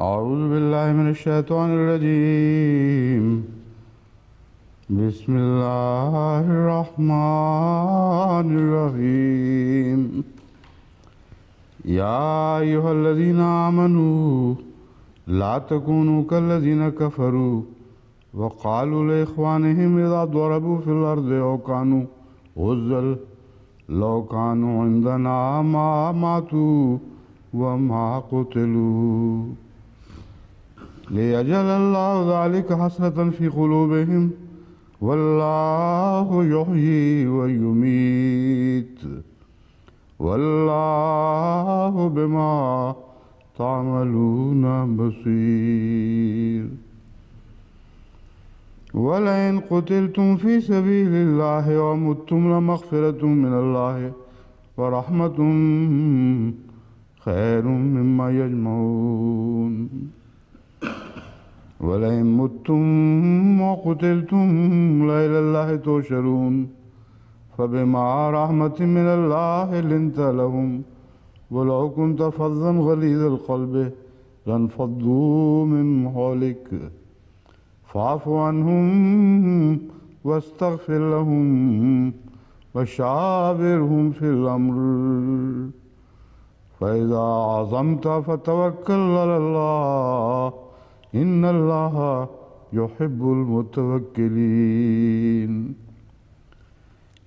أعوذ بالله من الشيطان الرجيم بسم الله الرحمن الرحيم يا أيها الذين آمنوا لا تكونوا كالذين كفروا وقالوا لإخوانهم إذا ضربوا في الأرض أو كانوا غزا لو كانوا عندنا ما ماتوا وما قتلوا ليجعل الله ذلك حسرة في قلوبهم والله يحيي ويميت والله بما تعملون بصير ولئن قتلتم في سبيل الله ومتم لمغفرة من الله ورحمة خير مما يجمعون ولئن متم وقتلتم لإلى الله تحشرون فبما رحمة من الله لنت لهم ولو كنت فظا غليظ القلب لانفضوا من حولك فاعف عنهم واستغفر لهم وشاورهم في الأمر فإذا عزمت فتوكل على الله إن الله يحب المتوكلين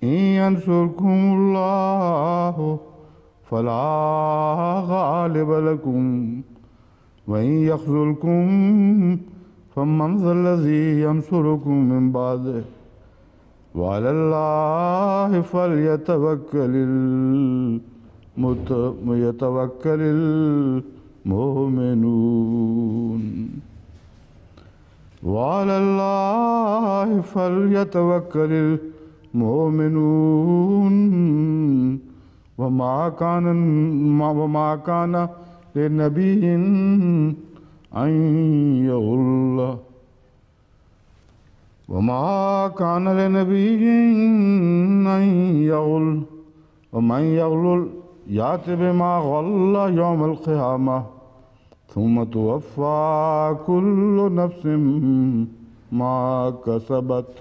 إن ينصركم الله فلا غالب لكم وإن يخذلكم فمن ذا الذي ينصركم من بعده وعلى الله فليتوكل المؤمنون وعلى الله فليتوكل المؤمنون وما كان لنبي أن يغل وما كان لنبي أن يغل ومن يغلل يأت بما غل يوم القيامة ثم توفى كل نفس ما كسبت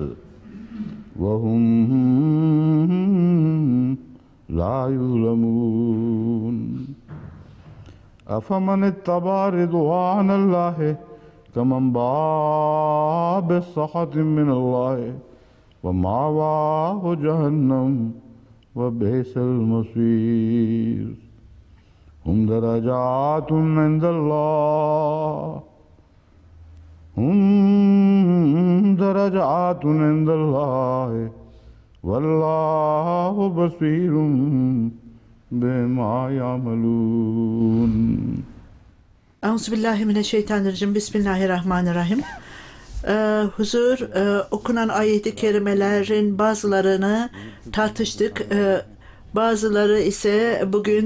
وهم لا يظلمون أفمن اتبع رضوان الله كمن باء بسخط من الله ومأواه جهنم وبئس المصير هم درجات عند الله والله بصير بما يعملون. Euzubillahimineşşeytanirracim. Bismillahirrahmanirrahim. Huzur, okunan ayet-i kerimelerin bazılarını tartıştık. Bazıları ise bugün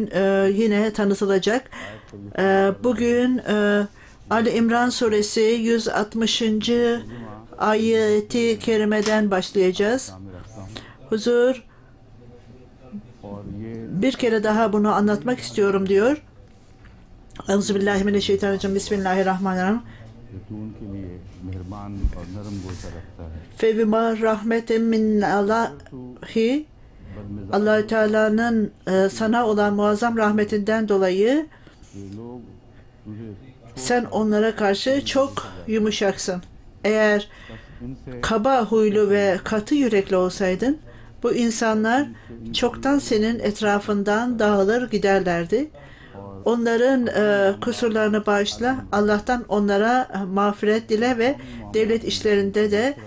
yine tanıtılacak. Bugün Ali İmran suresi 160. ayeti kerimeden başlayacağız. Huzur, bir kere daha bunu anlatmak istiyorum diyor. Euzubillahimineşşeytanirracim. Bismillahirrahmanirrahim. Febima rahmetin min Allahi, Allah-u Teala'nın sana olan muazzam rahmetinden dolayı sen onlara karşı çok yumuşaksın. Eğer kaba huylu ve katı yürekli olsaydın, bu insanlar çoktan senin etrafından dağılır giderlerdi. Onların kusurlarını bağışla, Allah'tan onlara mağfiret dile ve devlet işlerinde de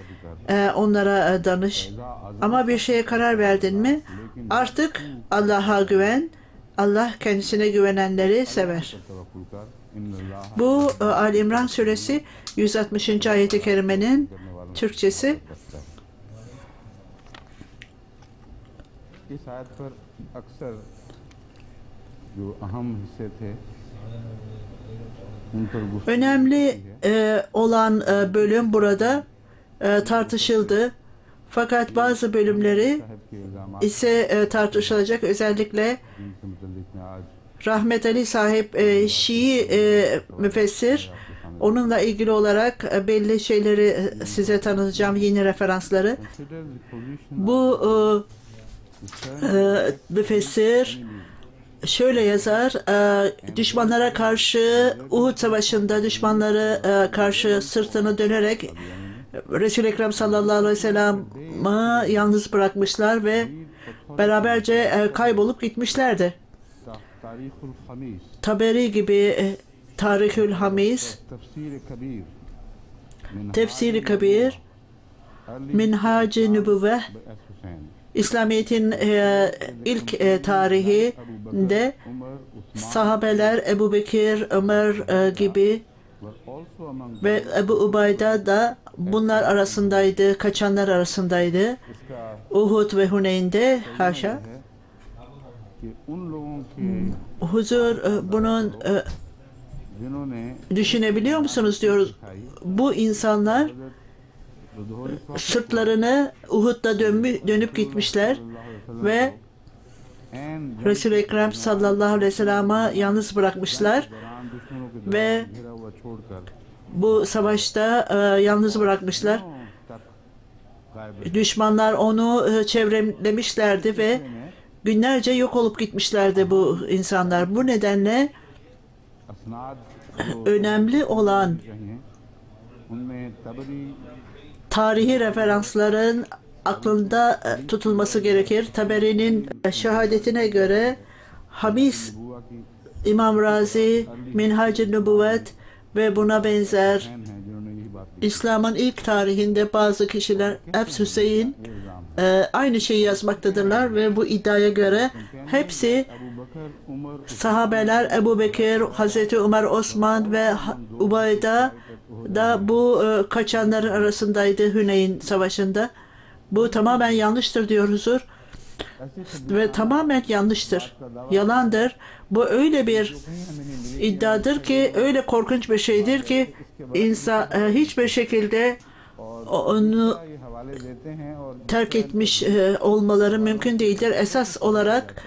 onlara danış. Ama bir şeye karar verdin mi? Artık Allah'a güven. Allah kendisine güvenenleri sever. Bu Ali İmran suresi 160. ayet-i kerimenin Türkçesi. Önemli olan bölüm burada tartışıldı. Fakat bazı bölümleri ise tartışılacak. Özellikle Rahmet Ali sahip Şii müfessir. Onunla ilgili olarak belli şeyleri size tanıtacağım, yeni referansları. Bu müfessir şöyle yazar: düşmanlara karşı Uhud Savaşı'nda düşmanları karşı sırtını dönerek Resul-i Ekrem sallallahu aleyhi ve sellem'i yalnız bırakmışlar ve beraberce kaybolup gitmişlerdi. Taberi gibi Tarihül Hamiz, Tefsir-i Kabir, Minhac-ı Nübüvve, İslamiyet'in ilk tarihinde sahabeler Ebu Bekir, Ömer gibi ve Ebu Ubayda da bunlar arasındaydı, kaçanlar arasındaydı. Uhud ve Huneyn'de haşa. Huzur bunun düşünebiliyor musunuz diyoruz. Bu insanlar sırtlarını Uhud'da dönüp gitmişler ve Resul-i Ekrem sallallahu aleyhi ve sellem'i yalnız bırakmışlar ve bu savaşta yalnız bırakmışlar. Düşmanlar onu çevrelemişlerdi ve günlerce yok olup gitmişlerdi bu insanlar. Bu nedenle önemli olan tarihi referansların aklında tutulması gerekir. Taberi'nin şehadetine göre Hamis, İmam Razi, Minhac-ı Nübüvvet ve buna benzer İslam'ın ilk tarihinde bazı kişiler, Efs Hüseyin, aynı şeyi yazmaktadırlar ve bu iddiaya göre hepsi sahabeler Ebu Bekir, Hazreti Ömer, Osman ve Ubayda da bu kaçanların arasındaydı Hüneyn Savaşı'nda. Bu tamamen yanlıştır diyor Huzur. Ve tamamen yanlıştır. Yalandır. Bu öyle bir iddiadır ki, öyle korkunç bir şeydir ki insan hiçbir şekilde onu terk etmiş olmaları mümkün değildir. Esas olarak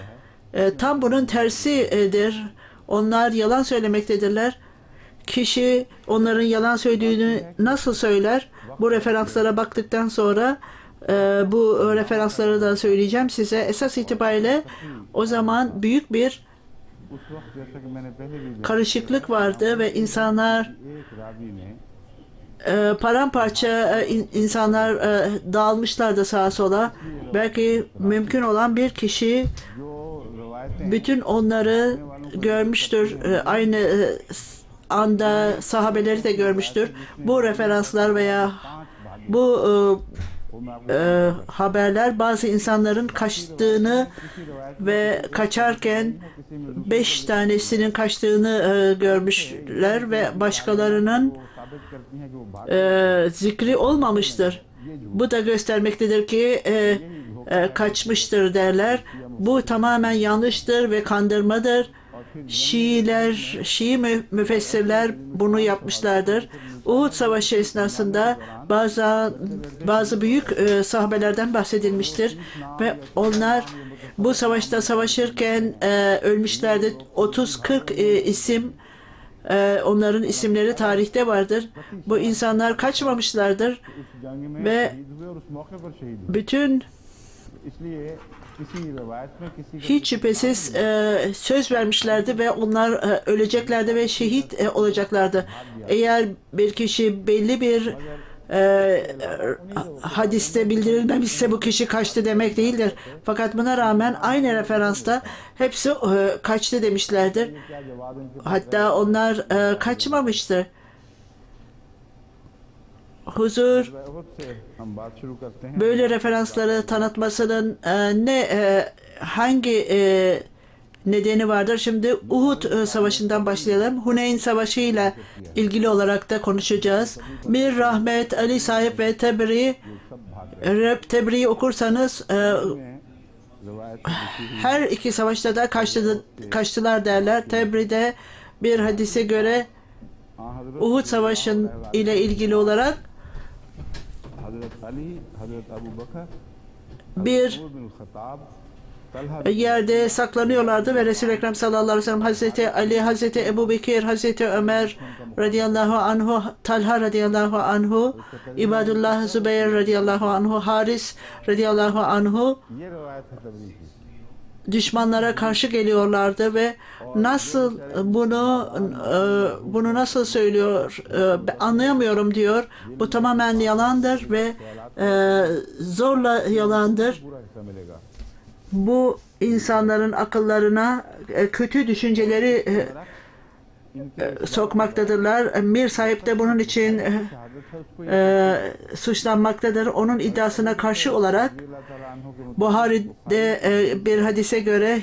tam bunun tersidir. Onlar yalan söylemektedirler. Kişi onların yalan söylediğini nasıl söyler? Bu referanslara baktıktan sonra bu referansları da söyleyeceğim size. Esas itibariyle o zaman büyük bir karışıklık vardı ve insanlar paramparça insanlar dağılmışlardı sağa sola. Belki mümkün olan bir kişi bütün onları görmüştür. Aynı anda sahabeleri de görmüştür. Bu referanslar veya bu haberler bazı insanların kaçtığını ve kaçarken 5 tanesinin kaçtığını görmüşler ve başkalarının zikri olmamıştır. Bu da göstermektedir ki kaçmıştır derler. Bu tamamen yanlıştır ve kandırmadır. Şii müfessirler bunu yapmışlardır. Uhud Savaşı esnasında bazı büyük sahabelerden bahsedilmiştir ve onlar bu savaşta savaşırken ölmüşlerdi. 30-40 isim, onların isimleri tarihte vardır. Bu insanlar kaçmamışlardır ve bütün hiç şüphesiz söz vermişlerdi ve onlar öleceklerdi ve şehit olacaklardı. Eğer bir kişi belli bir hadiste bildirilmemişse bu kişi kaçtı demek değildir. Fakat buna rağmen aynı referansta hepsi kaçtı demişlerdir. Hatta onlar kaçmamıştır. Huzur böyle referansları tanıtmasının hangi nedeni vardır? Şimdi Uhud Savaşı'ndan başlayalım. Huneyn Savaşı ile ilgili olarak da konuşacağız. Mir Rahmet Ali sahip ve Tebri'yi okursanız her iki savaşta da kaçtılar derler. Tebri'de bir hadise göre Uhud Savaşı ile ilgili olarak bir yerde saklanıyorlardı ve Resul-i Ekrem sallallahu aleyhi ve sellem Hazreti Ali, Hazreti Ebu Bekir, Hazreti Ömer radıyallahu anhu, Talha radıyallahu anhu, İbadullah Zübeyir radıyallahu anhu, Haris radıyallahu anhu düşmanlara karşı geliyorlardı ve nasıl bunu nasıl söylüyor anlayamıyorum diyor. Bu tamamen yalandır ve zorla yalandır. Bu insanların akıllarına kötü düşünceleri sokmaktadırlar. Mir sahip de bunun için suçlanmaktadır. Onun iddiasına karşı olarak Buhari'de bir hadise göre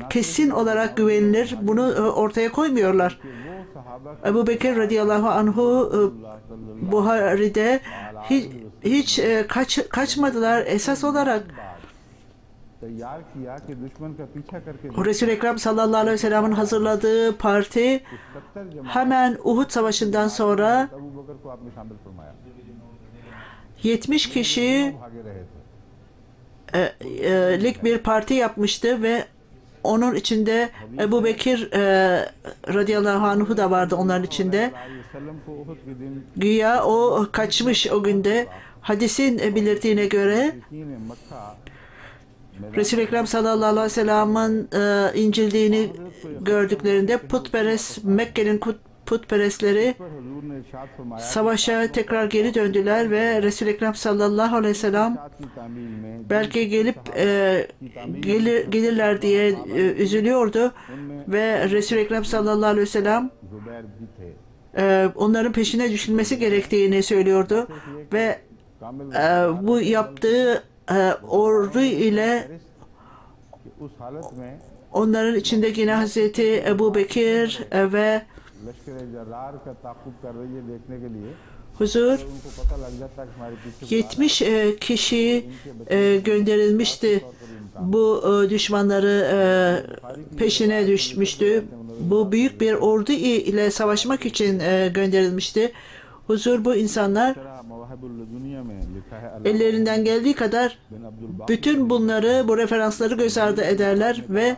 kesin olarak güvenilir. Bunu ortaya koymuyorlar. Ebu Bekir radıyallahu anhu Buhari'de hiç kaçmadılar. Esas olarak Resul-i Ekrem sallallahu aleyhi ve sellem'in hazırladığı parti hemen Uhud Savaşı'ndan sonra 70 kişilik bir parti yapmıştı ve onun içinde Ebu Bekir radıyallahu anhu da vardı onların içinde. Güya o kaçmış o günde. Hadisin belirttiğine göre Resul-i Ekrem sallallahu aleyhi ve sellem'in incildiğini gördüklerinde putperest, Mekke'nin putperestleri savaşa tekrar geri döndüler ve Resul-i Ekrem sallallahu aleyhi ve sellem belki gelirler diye üzülüyordu ve Resul-i Ekrem sallallahu aleyhi ve sellem onların peşine düşülmesi gerektiğini söylüyordu ve bu yaptığı ordu ile onların içinde yine Hazreti Ebu Bekir ve huzur 70 kişi gönderilmişti. Bu düşmanları peşine düşmüştü. Bu büyük bir ordu ile savaşmak için gönderilmişti. Huzur bu insanlar ellerinden geldiği kadar bütün bunları, bu referansları göz ardı ederler ve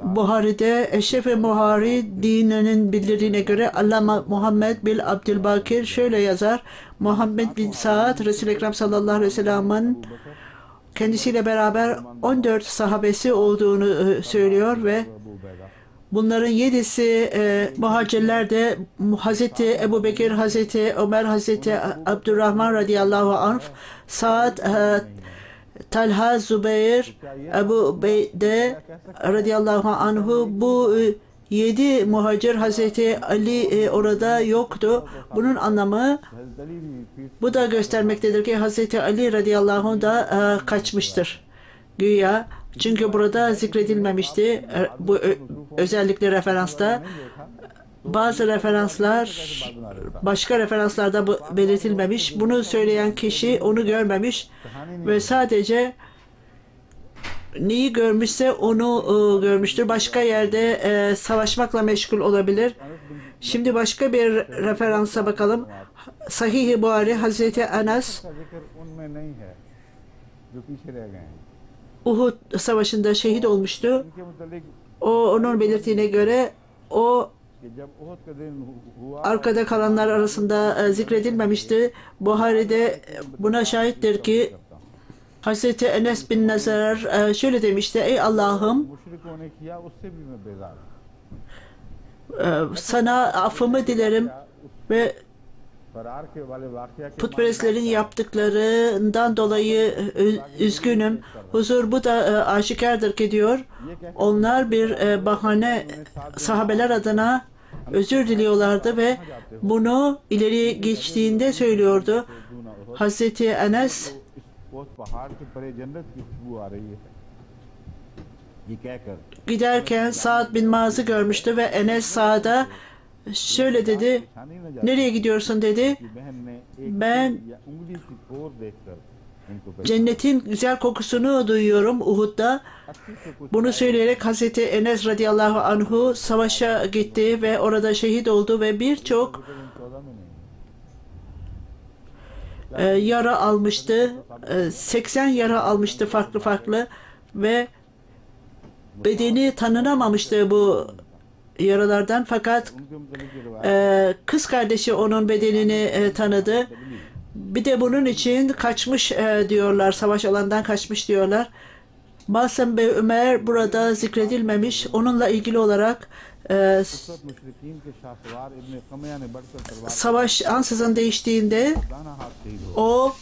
Buhari'de Eşref-i Buhari dininin bildirdiğine göre Allama Muhammed bin Abdülbakir şöyle yazar. Muhammed bin Saad Resul-i Ekrem sallallahu aleyhi ve sellem'in kendisiyle beraber 14 sahabesi olduğunu söylüyor ve bunların 7'si muhacirler de Hazreti Ebu Bekir, Hazreti Ömer, Hazreti Abdurrahman radıyallahu anh, Saad, Talha, Zübeyir, Ebu Beyde radıyallahu anhu, bu 7 muhacir Hazreti Ali orada yoktu. Bunun anlamı bu da göstermektedir ki Hazreti Ali radıyallahu anh da kaçmıştır. Güya. Çünkü burada zikredilmemişti bu özellikle referansta. Bazı referanslar başka referanslarda belirtilmemiş. Bunu söyleyen kişi onu görmemiş ve sadece neyi görmüşse onu görmüştür. Başka yerde savaşmakla meşgul olabilir. Şimdi başka bir referansa bakalım. Sahih-i Buhari Hazreti Enes Uhud Savaşı'nda şehit olmuştu. Onun belirttiğine göre o arkada kalanlar arasında zikredilmemişti. Buhari'de buna şahittir ki Hazreti Enes bin Nazar şöyle demişti: Ey Allah'ım, sana affımı dilerim ve putperestlerin yaptıklarından dolayı üzgünüm. Huzur bu da aşikardır ki diyor. Onlar bir bahane sahabeler adına özür diliyorlardı ve bunu ileri geçtiğinde söylüyordu. Hazreti Enes giderken Sa'd bin Muaz'ı görmüştü ve Enes Sa'd'a şöyle dedi: nereye gidiyorsun dedi. Ben cennetin güzel kokusunu duyuyorum Uhud'da. Bunu söyleyerek Hazreti Enes radıyallahu anhu savaşa gitti ve orada şehit oldu ve birçok yara almıştı. 80 yara almıştı farklı farklı ve bedeni tanınamamıştı bu yaralardan, fakat kız kardeşi onun bedenini tanıdı. Bir de bunun için kaçmış diyorlar, savaş alanından kaçmış diyorlar. Masum Bey Ömer burada zikredilmemiş. Onunla ilgili olarak savaş ansızın değiştiğinde o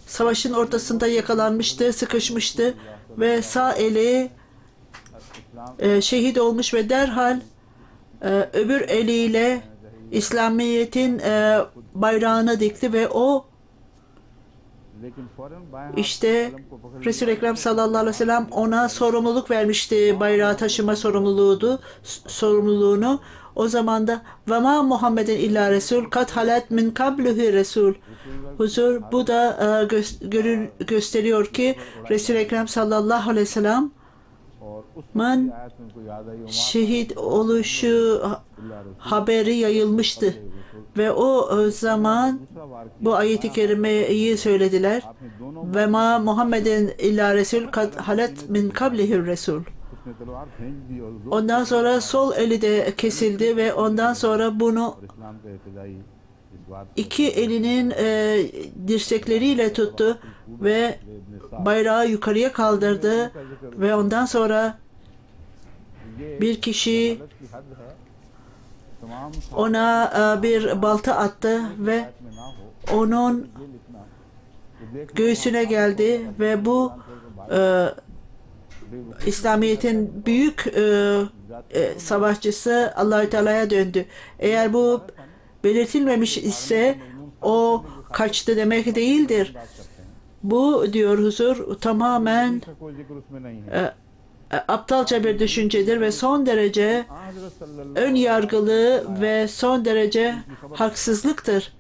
savaşın ortasında yakalanmıştı, sıkışmıştı ve sağ eli şehit olmuş ve derhal öbür eliyle İslamiyet'in bayrağını dikti ve o işte Resul-i Ekrem sallallahu aleyhi ve sellem ona sorumluluk vermişti, bayrağı taşıma sorumluluğunu. O zaman da ve ma Muhammedin illa Resul kat halet min kabluhu Resul. Huzur bu da gösteriyor ki Resul-i Ekrem sallallahu aleyhi ve sellem şehit oluşu haberi yayılmıştı ve o zaman bu ayet-i kerimeyi söylediler. Ve ma Muhammedin illa Resul kad halet min kablihi Resul. Ondan sonra sol eli de kesildi ve ondan sonra bunu iki elinin dirsekleriyle tuttu ve bayrağı yukarıya kaldırdı ve ondan sonra bir kişi ona bir balta attı ve onun göğsüne geldi ve bu İslamiyet'in büyük savaşçısı Allah-u Teala'ya döndü. Eğer bu belirtilmemiş ise o kaçtı demek değildir. Bu diyor huzur tamamen aptalca bir düşüncedir ve son derece ön yargılı ve son derece haksızlıktır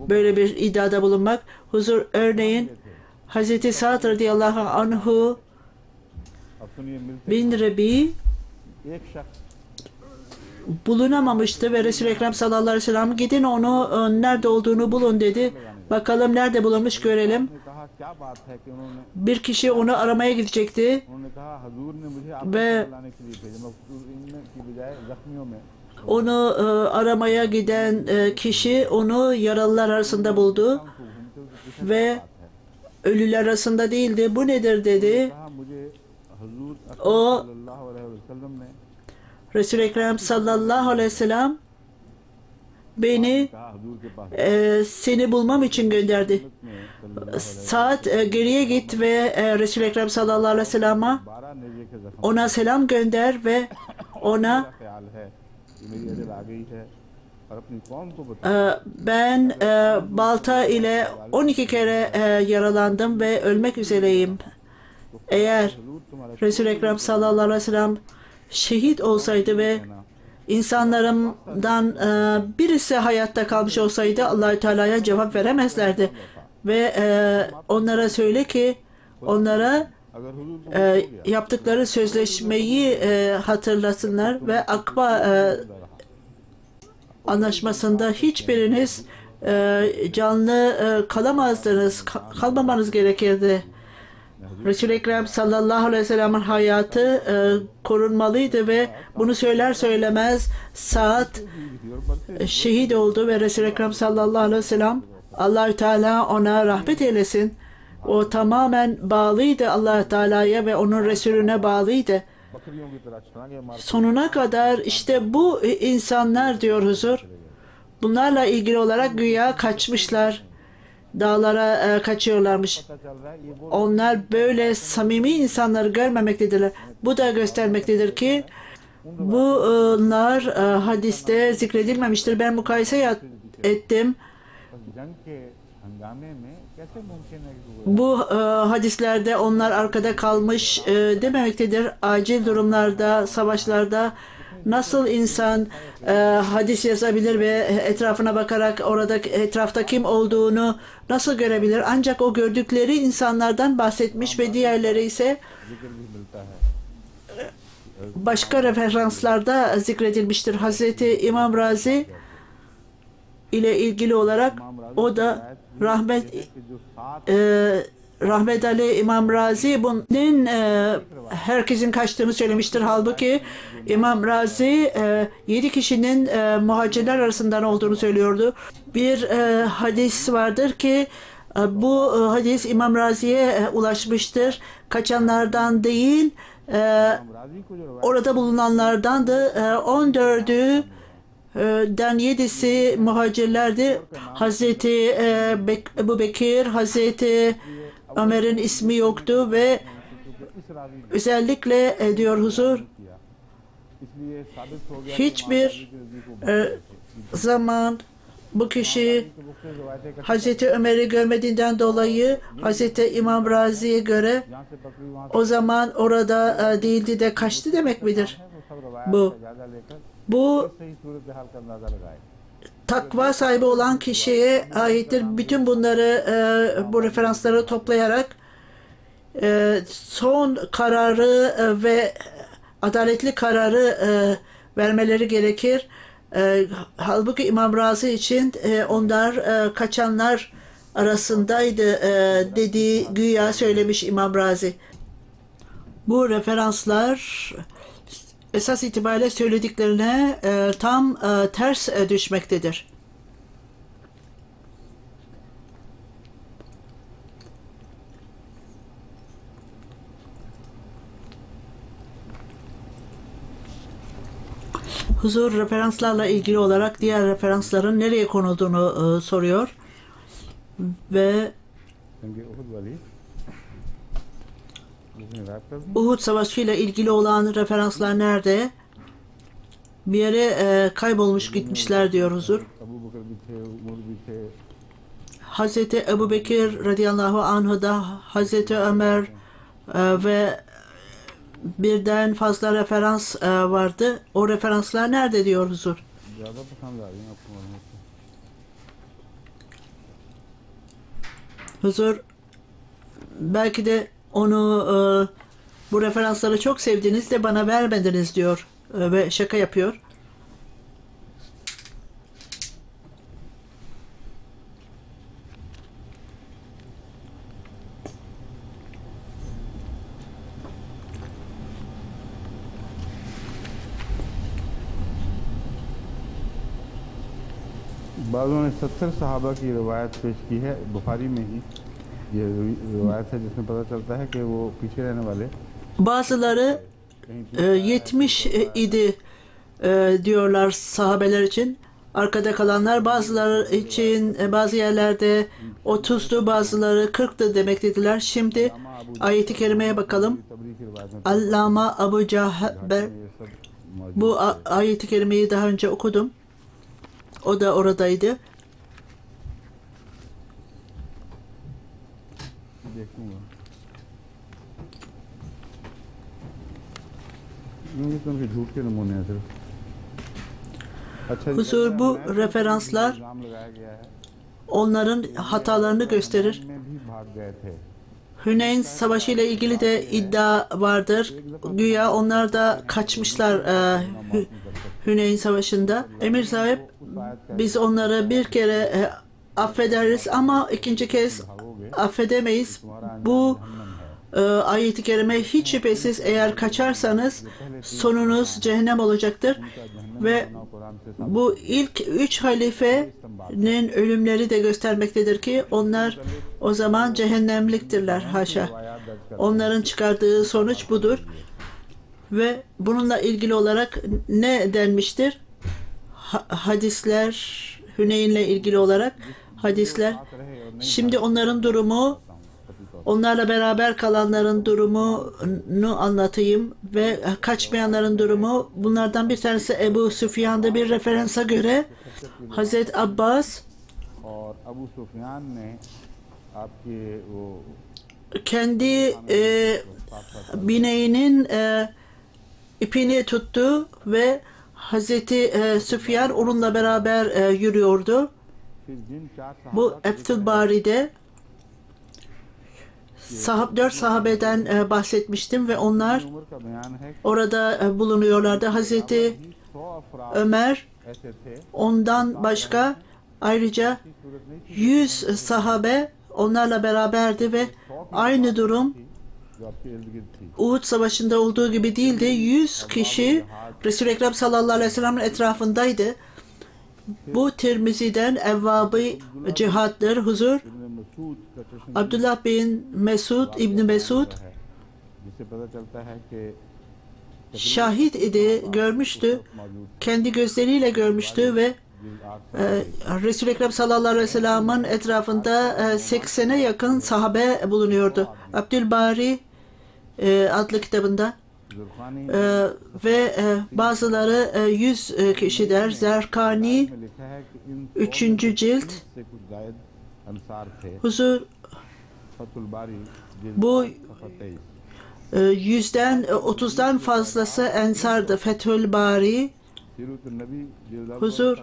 böyle bir iddiada bulunmak. Huzur örneğin Hz. Sa'd radıyallahu anhu bin Rebi bulunamamıştı ve Resul-i Ekrem sallallahu aleyhi ve sellem gidin onu nerede olduğunu bulun dedi. Bakalım nerede bulunmuş görelim. Bir kişi onu aramaya gidecekti ve onu aramaya giden kişi onu yaralılar arasında buldu ve ölüler arasında değildi. Bu nedir dedi. O Resul-i Ekrem sallallahu aleyhi ve sellem beni seni bulmam için gönderdi. Saat geriye git ve Resul-i Ekrem sallallahu aleyhi ve sellem'e ona selam gönder ve ona ben balta ile 12 kere yaralandım ve ölmek üzereyim. Eğer Resul-i Ekrem sallallahu aleyhi ve sellem şehit olsaydı ve insanlarımdan birisi hayatta kalmış olsaydı Allah-u Teala'ya cevap veremezlerdi. Ve onlara söyle ki onlara yaptıkları sözleşmeyi hatırlasınlar ve Akba anlaşmasında hiçbiriniz canlı kalamazdınız, kalmamanız gerekirdi. Resul-i Ekrem sallallahu aleyhi ve sellem'in hayatı korunmalıydı ve bunu söyler söylemez Sa'd şehit oldu ve Resul-i Ekrem sallallahu aleyhi ve sellem Allah-u Teala ona rahmet eylesin. O tamamen bağlıydı Allah-u Teala'ya ve onun Resulüne bağlıydı. Sonuna kadar işte bu insanlar diyor huzur. Bunlarla ilgili olarak güya kaçmışlar. Dağlara kaçıyorlarmış. Onlar böyle samimi insanları görmemektedirler. Bu da göstermektedir ki bunlar hadiste zikredilmemiştir. Ben mukayese ettim. Bu hadislerde onlar arkada kalmış dememektedir. Acil durumlarda, savaşlarda nasıl insan hadis yazabilir ve etrafına bakarak orada etrafta kim olduğunu nasıl görebilir? Ancak o gördükleri insanlardan bahsetmiş ve diğerleri ise başka referanslarda zikredilmiştir. Hazreti İmam Razi ile ilgili olarak o da rahmet Ali İmam Razi bunun herkesin kaçtığını söylemiştir. Halbuki İmam Razi 7 kişinin muhacirler arasından olduğunu söylüyordu. Bir hadis vardır ki bu hadis İmam Razi'ye ulaşmıştır. Kaçanlardan değil, orada bulunanlardan da 14'ü den 7'si muhacirlerdi. Hazreti Ebu Bekir, Hazreti Ömer'in ismi yoktu ve özellikle diyor huzur, hiçbir zaman bu kişi Hazreti Ömer'i görmediğinden dolayı Hazreti İmam Razi'ye göre o zaman orada değildi de kaçtı demek midir? Bu takva sahibi olan kişiye aittir. Bütün bunları bu referansları toplayarak son kararı ve adaletli kararı vermeleri gerekir. Halbuki İmam Razi için onlar kaçanlar arasındaydı dediği güya söylemiş İmam Razi. Bu referanslar esas itibariyle söylediklerine tam ters düşmektedir. Huzur referanslarla ilgili olarak diğer referansların nereye konulduğunu soruyor ve Uhud Savaşı ile ilgili olan referanslar nerede? Bir yere kaybolmuş gitmişler diyor huzur. Hazreti Ebu Bekir radıyallahu anhu'da Hazreti Ömer ve birden fazla referans vardı. O referanslar nerede diyor huzur? Huzur belki de onu bu referansları çok sevdiniz de bana vermediniz diyor ve şaka yapıyor. बाज़ों ने 70 सहाबा की रिवायत पेश की है बुखारी में ही ये रिवायत है जिसमें पता चलता है कि वो पीछे रहने वाले bazıları 70 idi diyorlar sahabeler için. Arkada kalanlar bazıları için bazı yerlerde 30'tu, bazıları 40'tı demek dediler. Şimdi ayet-i kerimeye bakalım. Allama Abu Cafer, bu ayet-i kerimeyi daha önce okudum. O da oradaydı. Huzur bu referanslar onların hatalarını gösterir. Hüneyn Savaşı ile ilgili de iddia vardır. Güya onlar da kaçmışlar Hüneyn Savaşı'nda. Emir sahip biz onları bir kere affederiz ama ikinci kez affedemeyiz. Bu ayet-i kerime hiç şüphesiz eğer kaçarsanız sonunuz cehennem olacaktır ve bu ilk 3 halifenin ölümleri de göstermektedir ki onlar o zaman cehennemliktirler haşa. Onların çıkardığı sonuç budur ve bununla ilgili olarak ne denmiştir? Hadisler, Hüneyn'le ilgili olarak hadisler. Şimdi onların durumu, onlarla beraber kalanların durumunu anlatayım ve kaçmayanların durumu. Bunlardan bir tanesi Ebu Süfyan'da bir referansa göre Hazreti Abbas kendi bineğinin ipini tuttu ve Hazreti Süfyan onunla beraber yürüyordu. Bu Eftül Bari'de 4 sahabeden bahsetmiştim ve onlar orada bulunuyorlardı. Hazreti Ömer, ondan başka Ayrıca 100 sahabe onlarla beraberdi ve aynı durum Uhud Savaşı'nda olduğu gibi değildi. 100 kişi Resul-i Ekrem sallallahu aleyhi ve sellem'in etrafındaydı. Bu Tirmizi'den evvabı cihattır. Huzur Abdullah bin Mesud, İbni Mesud şahit idi, görmüştü. Kendi gözleriyle görmüştü ve Resul-i Ekrem sallallahu aleyhi ve sellem'in etrafında 80'e yakın sahabe bulunuyordu. Abdülbari adlı kitabında ve bazıları 100 kişi der. Zerkani 3. cilt. Huzur bu 100'den 30'dan fazlası ensardı. Fethül Bari. Huzur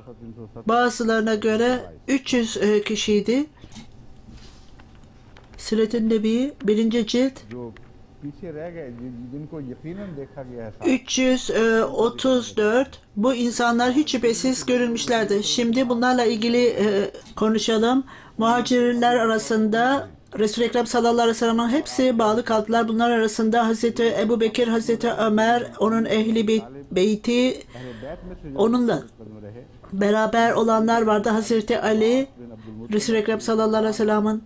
bazılarına göre 300 kişiydi. Siret-i Nebi 1. cilt 334. Bu insanlar hiç şüphesiz görülmüşlerdi. Şimdi bunlarla ilgili konuşalım. Muhacirler arasında Resul-i Ekrem sallallahu aleyhi ve sellem'in hepsi bağlı kaldılar. Bunlar arasında Hazreti Ebu Bekir, Hazreti Ömer, onun ehli beyti, onunla beraber olanlar vardı. Hazreti Ali, Resul-i Ekrem sallallahu aleyhi ve sellem'in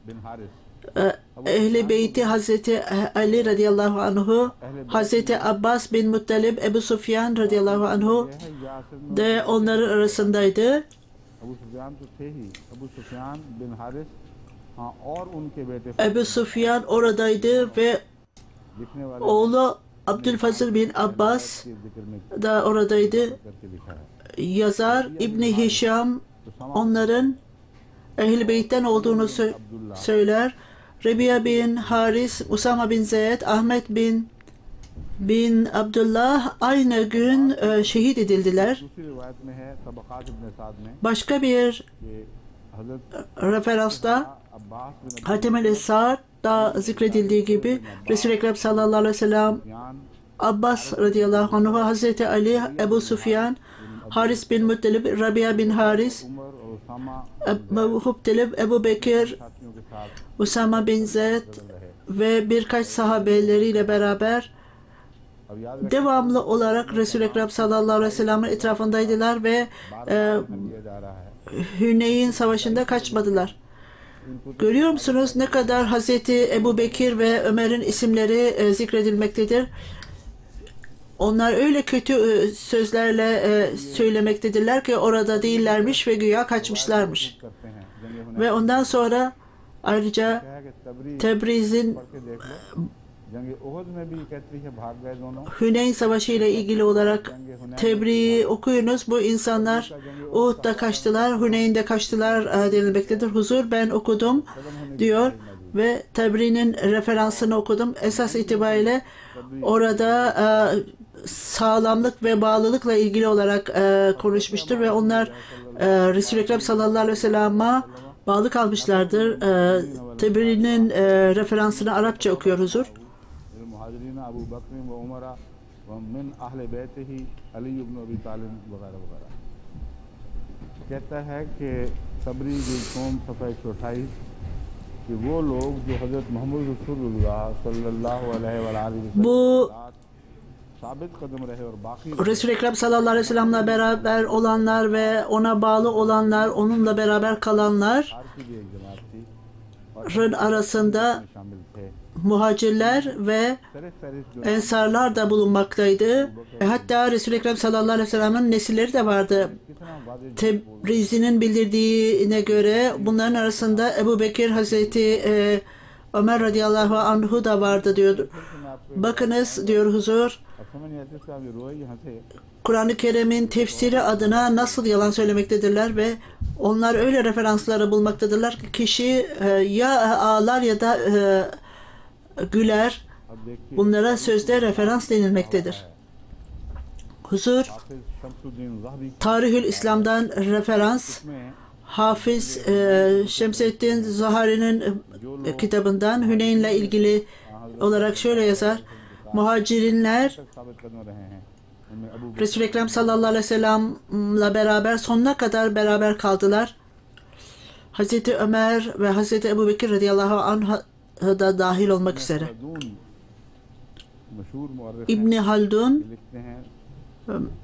ehli beyti Hazreti Ali radıyallahu anhu, Hazreti Abbas bin Muttalib, Ebu Sufyan radıyallahu anhu de onların arasındaydı. Ebu Sufyan oradaydı ve oğlu Abdülfazıl bin Abbas da oradaydı. Yazar İbni Hişam onların Ehl-i Beyt'ten olduğunu söyler. Rebiya bin Haris, Usama bin Zeyd, Ahmet bin Abdullah aynı gün şehit edildiler. Başka bir referansta Hatem-el Esad'da zikredildiği gibi Resul-i Ekrem sallallahu aleyhi ve sellem, Abbas radıyallahu anh, Hazreti Ali, Ebu Sufyan, Haris bin Muttalib, Rabia bin Haris, Ebu Hubtelib, Ebu Bekir, Usama bin Zeyd ve birkaç sahabeleriyle beraber devamlı olarak Resul-i Ekrem sallallahu aleyhi ve sellem'in etrafındaydılar ve Hüneyn Savaşı'nda kaçmadılar. Görüyor musunuz ne kadar Hazreti Ebu Bekir ve Ömer'in isimleri zikredilmektedir? Onlar öyle kötü sözlerle söylemektedirler ki orada değillermiş ve güya kaçmışlarmış. Ve ondan sonra ayrıca Tebriz'in Hüneyn Savaşı ile ilgili olarak Tebri'yi okuyunuz. Bu insanlar Uhud'da kaçtılar, Hüneyn'de kaçtılar denilmektedir. Huzur ben okudum diyor ve Tebri'nin referansını okudum. Esas itibariyle orada sağlamlık ve bağlılıkla ilgili olarak konuşmuştur ve onlar Resul-i Ekrem sallallahu aleyhi ve sellem'e bağlı kalmışlardır. Tebri'nin referansını Arapça okuyor Huzur. कहता है कि तबरी जो कौम सफ़ा 128 कि वो लोग जो हज़रत मोहम्मद रसूलुल्लाह सल्लल्लाहु अलैहि वसल्लम bu साबित कदम रहे और बाकी Resul-i Ekrem sallallahu aleyhi ve sellem'le beraber olanlar ve ona bağlı olanlar, onunla beraber kalanlar arasında muhacirler ve ensarlar da bulunmaktaydı. Hatta Resul-i Ekrem sallallahu aleyhi ve sellem'in nesilleri de vardı. Tebrizi'nin bildirdiğine göre bunların arasında Ebu Bekir, Hazreti Ömer radıyallahu anhu da vardı diyor. Bakınız diyor Huzur, Kur'an-ı Kerim'in tefsiri adına nasıl yalan söylemektedirler ve onlar öyle referansları bulmaktadırlar ki kişi ya ağlar ya da güler. Bunlara sözde referans denilmektedir. Huzur, Tarihül İslam'dan referans, Hafız Şemseddin Zahari'nin kitabından Hüneyn'le ilgili olarak şöyle yazar. Muhacirinler Resul-i Ekrem sallallahu aleyhi ve sellem'le beraber sonuna kadar beraber kaldılar. Hazreti Ömer ve Hazreti Ebu Bekir radıyallahu anh da dahil olmak üzere. मशहूर मुअर्रिख İbni Haldun लिखते हैं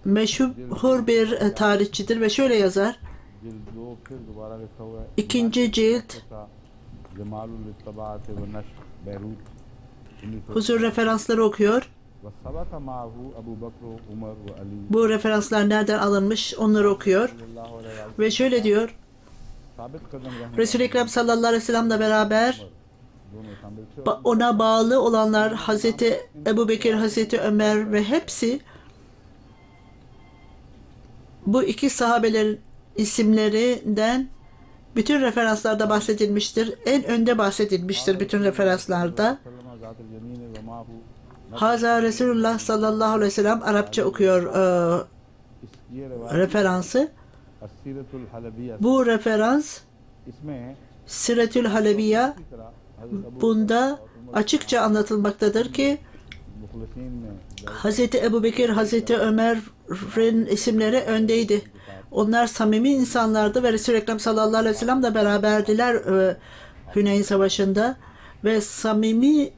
meşhur bir tarihçidir ve şöyle yazar. जिल्द 2 फिर दोबारा लिखा हुआ है İkinci cilt जमालुल इत्तबाअत व नश्र बैरूत huzur referansları okuyor. व सबत माहू अबू बकर उमर व Ali Bu referanslar nereden alınmış onları okuyor. सल्लल्लाहु अलैहि Ve şöyle diyor. साबित कदम रहने Resul-i Ekrem sallallahu aleyhi ve sellem'le beraber दोनों शामिल थे ona bağlı olanlar Hazreti Ebu Bekir, Hazreti Ömer ve hepsi bu iki sahabelerin isimlerinden bütün referanslarda bahsedilmiştir. En önde bahsedilmiştir bütün referanslarda. Haza Resulullah sallallahu aleyhi ve sellem Arapça okuyor referansı. अस्सीरतुल हलबिया Bu referans इसमें Siretül Halebiya bunda açıkça anlatılmaktadır ki मुखलसीन में Hazreti Ebu Bekir, Hazreti Ömer'in isimleri öndeydi. Onlar samimi insanlardı ve Resul-i Ekrem sallallahu aleyhi ve sellem'le beraberdiler Hüneyn Savaşı'nda ve samimi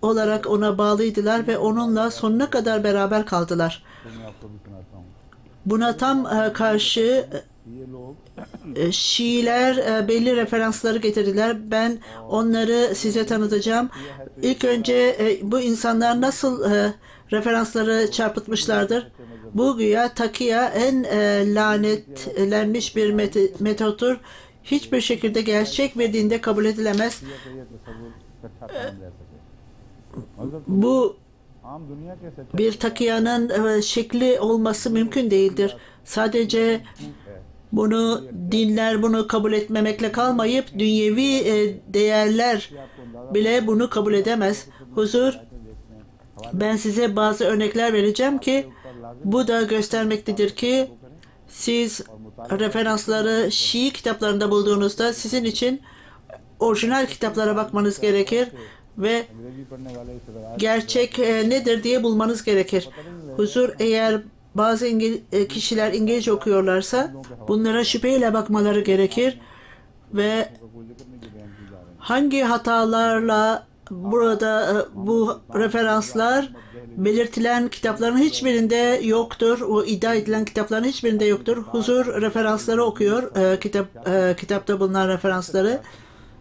olarak ona bağlıydılar ve onunla sonuna kadar beraber kaldılar. तो मैं आपको भी सुनाता हूँ Buna tam karşı ये लोग Şiiler belli referansları getirdiler. Ben onları size tanıtacağım. İlk önce bu insanlar nasıl referansları çarpıtmışlardır? Bu güya takiya en lanetlenmiş bir metottur. Hiçbir şekilde gerçek bir dinde kabul edilemez. Bu आम दुनिया के सच्चे bir takiyanın şekli olması mümkün değildir. Sadece bunu dinler bunu kabul etmemekle kalmayıp dünyevi değerler bile bunu kabul edemez. Huzur, ben size bazı örnekler vereceğim ki bu da göstermektedir ki siz referansları Şii kitaplarında bulduğunuzda sizin için orijinal kitaplara bakmanız gerekir ve अंग्रेजी पढ़ने वाले इस तरह gerçek nedir diye bulmanız gerekir. Huzur, eğer bazı kişiler İngilizce okuyorlarsa bunlara şüpheyle bakmaları gerekir ve का कोई जिक्र नहीं जो बयान की जा रही hangi hatalarla burada bu referanslar belirtilen kitapların hiçbirinde yoktur. O iddia edilen kitapların hiçbirinde yoktur. Huzur referansları okuyor. Kitapta bulunan referansları.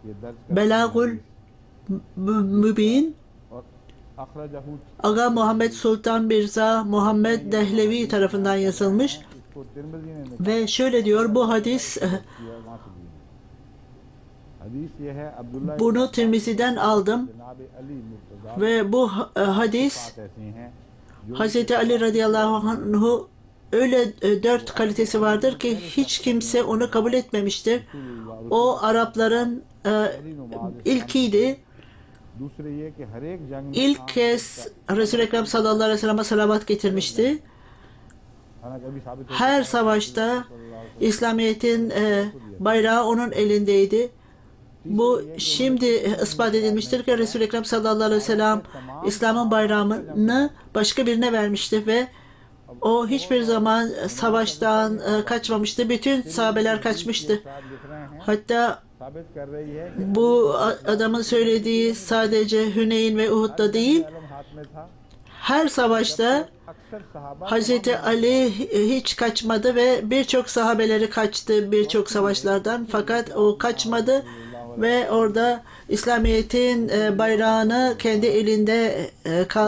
ये दर्ज Belagul Mübin और अखरजहू Aga Muhammed Sultan Mirza Muhammed Dehlevi tarafından yazılmış इसको तिरमिज़ी ने ve şöyle diyor bu hadis किया वहाँ से ली हदीस ये है अब्दुल्ला bunu Tirmizi'den aldım जनाब अली मुर्तज़ा ve bu hadis बात ऐसी हैं Hazreti Ali radıyallahu anhu öyle 4 kalitesi vardır ki hiç kimse onu kabul etmemiştir. O Arapların ilkiydi. दूसरे ये कि हर एक जंग में İlk kez Resul-i Ekrem sallallahu aleyhi ve sellem'e salavat getirmişti. हालांकि अभी साबित हो Her savaşta İslamiyet'in bayrağı onun elindeydi. Bu şimdi ispat edilmiştir ki Resul-i Ekrem sallallahu aleyhi ve sellem İslam'ın bayrağını başka birine vermişti ve o hiçbir zaman savaştan kaçmamıştı. Bütün sahabeler kaçmıştı. लिख रहे हैं Hatta साबित कर रही है कि bu adamın söylediği sadece Hüneyn ve Uhud'da değil, आलम हाथ में था her savaşta अक्सर सहाबा Hazreti Ali hiç kaçmadı ve birçok sahabeleri kaçtı birçok savaşlardan, fakat o kaçmadı ve orada İslamiyet'in bayrağını kendi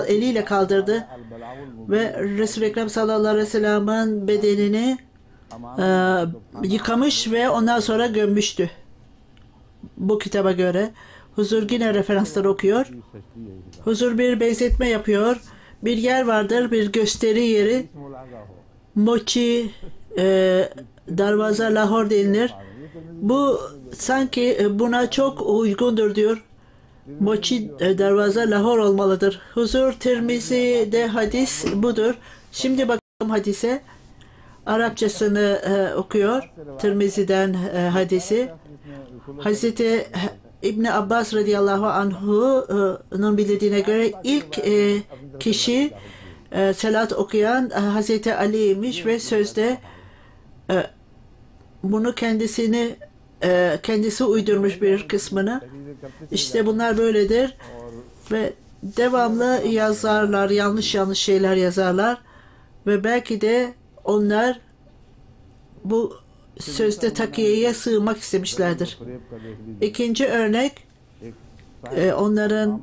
eliyle kaldırdı ve Resul-i Ekrem sallallahu aleyhi ve sellem'in bedenini yıkamış ve ondan sonra gömmüştü. Bu kitaba göre Huzur yine referanslar okuyor. Huzur bir benzetme yapıyor. Bir yer vardır, bir gösteri yeri. Mochi Darvaza Lahor denilir. Bu sanki buna çok uygundur diyor. Mochi Darvaza Lahor olmalıdır. Huzur Tirmizi'de hadis budur. Şimdi bakalım hadise. Arapçasını okuyor. Tirmizi'den hadisi. Hazreti İbni Abbas radıyallahu anhu'nun bildirdiğine göre ilk kişi salat okuyan Hazreti Ali'ymiş ve sözde bunu kendisini kendisi uydurmuş bir kısmını. İşte bunlar böyledir ve devamlı yazarlar, yanlış şeyler yazarlar ve belki de onlar bu sözde takiyeye sığmak istemişlerdir. İkinci örnek, onların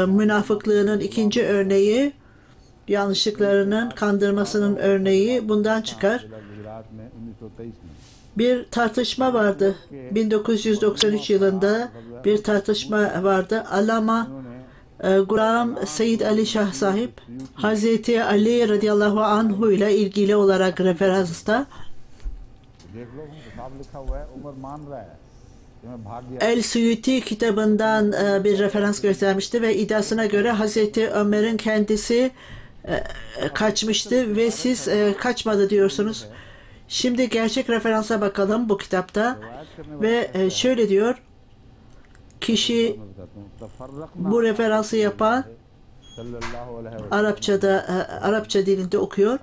münafıklığının ikinci örneği, yanlışlıklarının, kandırmasının örneği bundan çıkar. Bir tartışma vardı. 1993 yılında bir tartışma vardı. Allama Gulam Seyyid Ali Şah Sahip, Hazreti Ali radıyallahu anhu ile ilgili olarak referansta El-Suyuti kitabından bir referans göstermişti ve iddiasına göre Hazreti Ömer'in kendisi kaçmıştı ve siz kaçmadı diyorsunuz. Şimdi gerçek referansa bakalım bu kitapta ve şöyle diyor, kişi bu referansı yapan Arapça dilinde okuyor.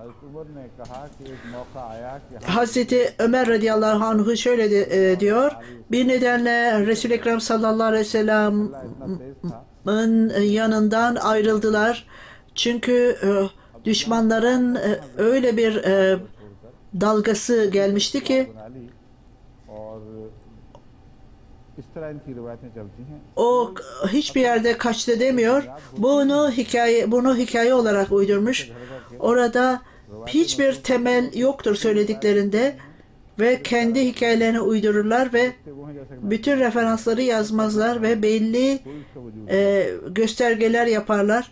Hazreti Ömer radıyallahu anhu şöyle diyor, bir nedenle Resul-i Ekrem sallallahu aleyhi ve sellem'in yanından ayrıldılar. Çünkü düşmanların öyle bir dalgası gelmişti ki o hiçbir yerde kaçtı demiyor. Bunu hikaye olarak uydurmuş. Orada hiçbir temel yoktur söylediklerinde ve kendi hikayelerini uydururlar ve bütün referansları yazmazlar ve belli göstergeler yaparlar.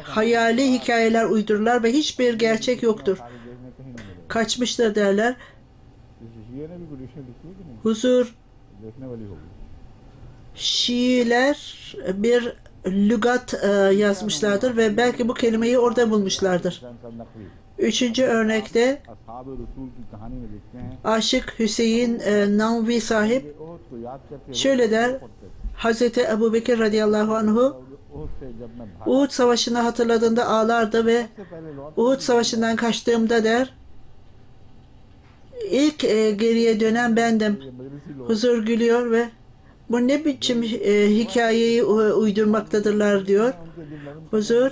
Hayali hikayeler uydururlar ve hiçbir gerçek yoktur. Kaçmıştır derler. Huzur, Şiiler bir lügat yazmışlardır ve belki bu kelimeyi orada bulmuşlardır. Üçüncü örnekte Aşık Hüseyin Navvi sahip şöyle der, Hazreti Ebu Bekir radıyallahu anhu Uhud Savaşı'nı hatırladığında ağlardı ve Uhud Savaşı'ndan kaçtığımda der, İlk geriye dönen bendim. Huzur gülüyor ve bu ne biçim hikayeyi uydurmaktadırlar diyor. Huzur,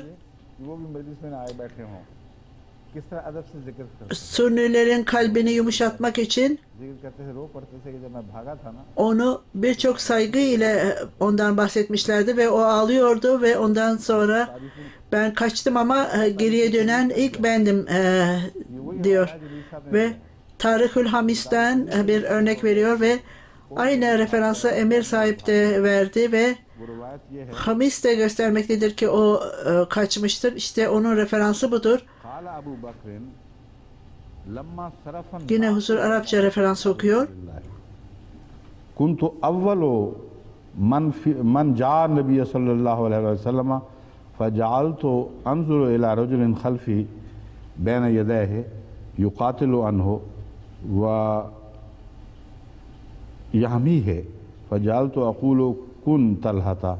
Sünnilerin kalbini yumuşatmak için onu birçok saygı ile ondan bahsetmişlerdi ve o ağlıyordu ve ondan sonra ben kaçtım ama geriye dönen ilk bendim diyor. Ve Tarıkül Hamis'ten bir örnek veriyor ve aynı referansı Emir sahip de verdi ve Hamis de göstermektedir ki o kaçmıştır. İşte onun referansı budur. Yine Huzur Arapça referansı okuyor. Kuntu avvalu man ca'a Nebiye sallallahu aleyhi ve sellem feca'altu anzuru ila raculin khalfi beyne yedayhi yuqatilu anhu ve yahmihi feca'altu aqulu kun talhata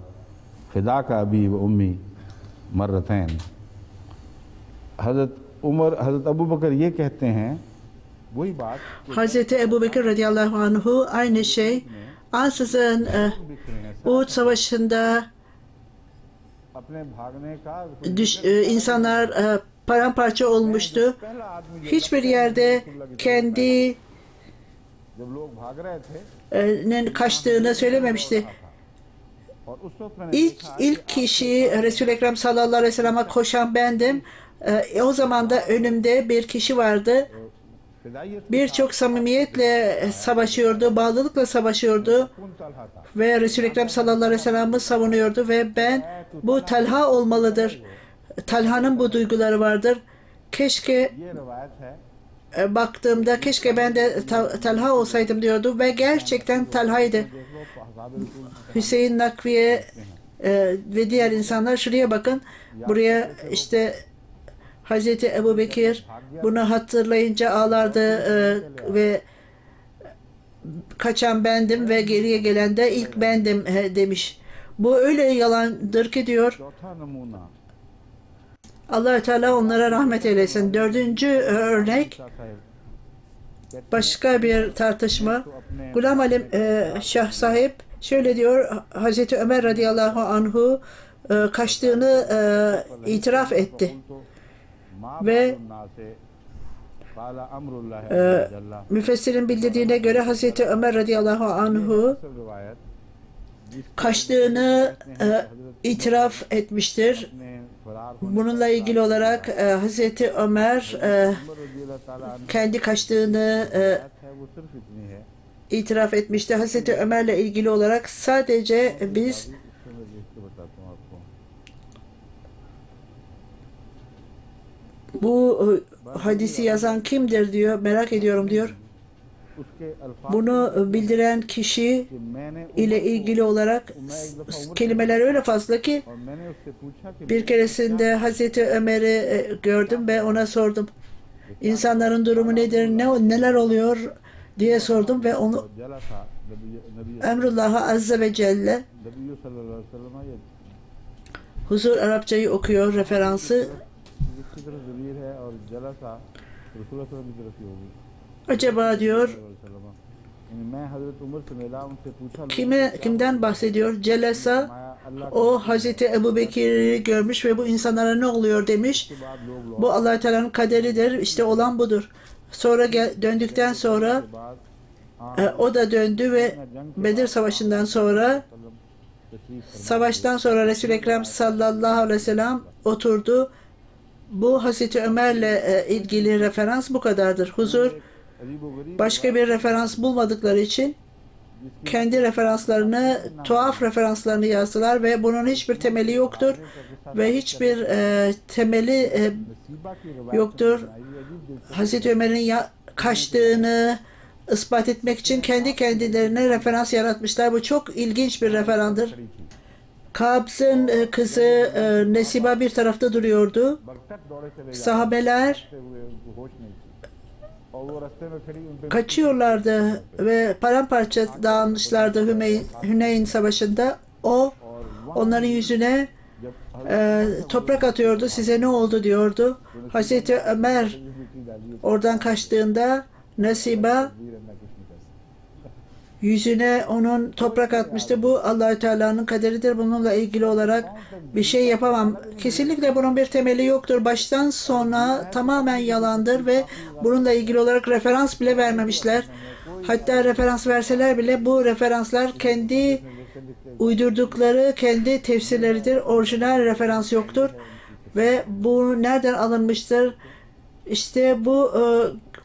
fidaka abi ve ummi marratayn. Hazret Ebu Bekir ye कहते हैं वही बात Hazreti Ebu Bekir radıyallahu anhu aynı şey ansızın Uhud Savaşı'nda insanlar paramparça olmuştu. Hiçbir yerde kendi kaçtığını söylememişti. İlk kişi Resul-i Ekrem sallallahu aleyhi ve sellem'e koşan bendim. O zaman da önümde bir kişi vardı. Birçok samimiyetle savaşıyordu, bağlılıkla savaşıyordu ve Resul-i Ekrem sallallahu aleyhi ve sellem'i savunuyordu ve ben bu Talha olmalıdır. Talha'nın bu duyguları vardır. Keşke baktığımda keşke ben de Talha olsaydım diyordu ve gerçekten Talha'ydı. Hüseyin Nakviye ve diğer insanlar şuraya bakın. Buraya işte Hazreti Ebu Bekir bunu hatırlayınca ağlardı ve kaçan bendim ve geriye gelen de ilk bendim demiş. Bu öyle yalandır ki diyor. Allah-u Teala onlara rahmet eylesin. Dördüncü örnek Başka bir tartışma. Gulam Ali Şah sahip şöyle diyor, Hazreti Ömer radıyallahu anhu kaçtığını itiraf etti. Ve müfessirin bildirdiğine göre Hazreti Ömer radıyallahu anhu kaçtığını itiraf etmiştir. Bununla ilgili olarak Hazreti Ömer kendi kaçtığını itiraf etmişti. Hazreti Ömer'le ilgili olarak sadece biz bu hadisi yazan kimdir diyor, merak ediyorum diyor. Bunu bildiren kişi ile ilgili olarak kelimeler öyle fazla ki bir keresinde Hazreti Ömer'i gördüm ve ona sordum. İnsanların durumu nedir, neler oluyor diye sordum ve onu Emrullah Azze ve Celle Huzur Arapçayı okuyor referansı. Acaba diyor kimden bahsediyor? Celesa o Hazreti Ebu Bekir'i görmüş ve bu insanlara ne oluyor demiş. Bu Allah-u Teala'nın kaderidir. İşte olan budur. Sonra döndükten sonra o da döndü ve Bedir Savaşı'ndan sonra savaştan Resul-i Ekrem sallallahu aleyhi ve sellem oturdu. Bu Hazreti Ömer'le ilgili referans bu kadardır. Huzur başka bir referans bulmadıkları için kendi referanslarını, tuhaf referanslarını yazdılar ve bunun hiçbir temeli yoktur ve hiçbir temeli yoktur. Hazreti Ömer'in kaçtığını ispat etmek için kendi kendilerine referans yaratmışlar. Bu çok ilginç bir referandır. Kabz'ın kızı Nesiba bir tarafta duruyordu. Sahabeler kaçıyorlardı ve paramparça dağılmışlardı Hüneyn Savaşı'nda. O onların yüzüne toprak atıyordu. Size ne oldu diyordu. Hazreti Ömer oradan kaçtığında Nesiba yüzüne onun toprak atmıştı. Bu Allah-u Teala'nın kaderidir. Bununla ilgili olarak bir şey yapamam. Kesinlikle bunun bir temeli yoktur. Baştan sona tamamen yalandır ve bununla ilgili olarak referans bile vermemişler. Hatta referans verseler bile bu referanslar kendi uydurdukları kendi tefsirleridir. Orijinal referans yoktur. Ve bu nereden alınmıştır? İşte bu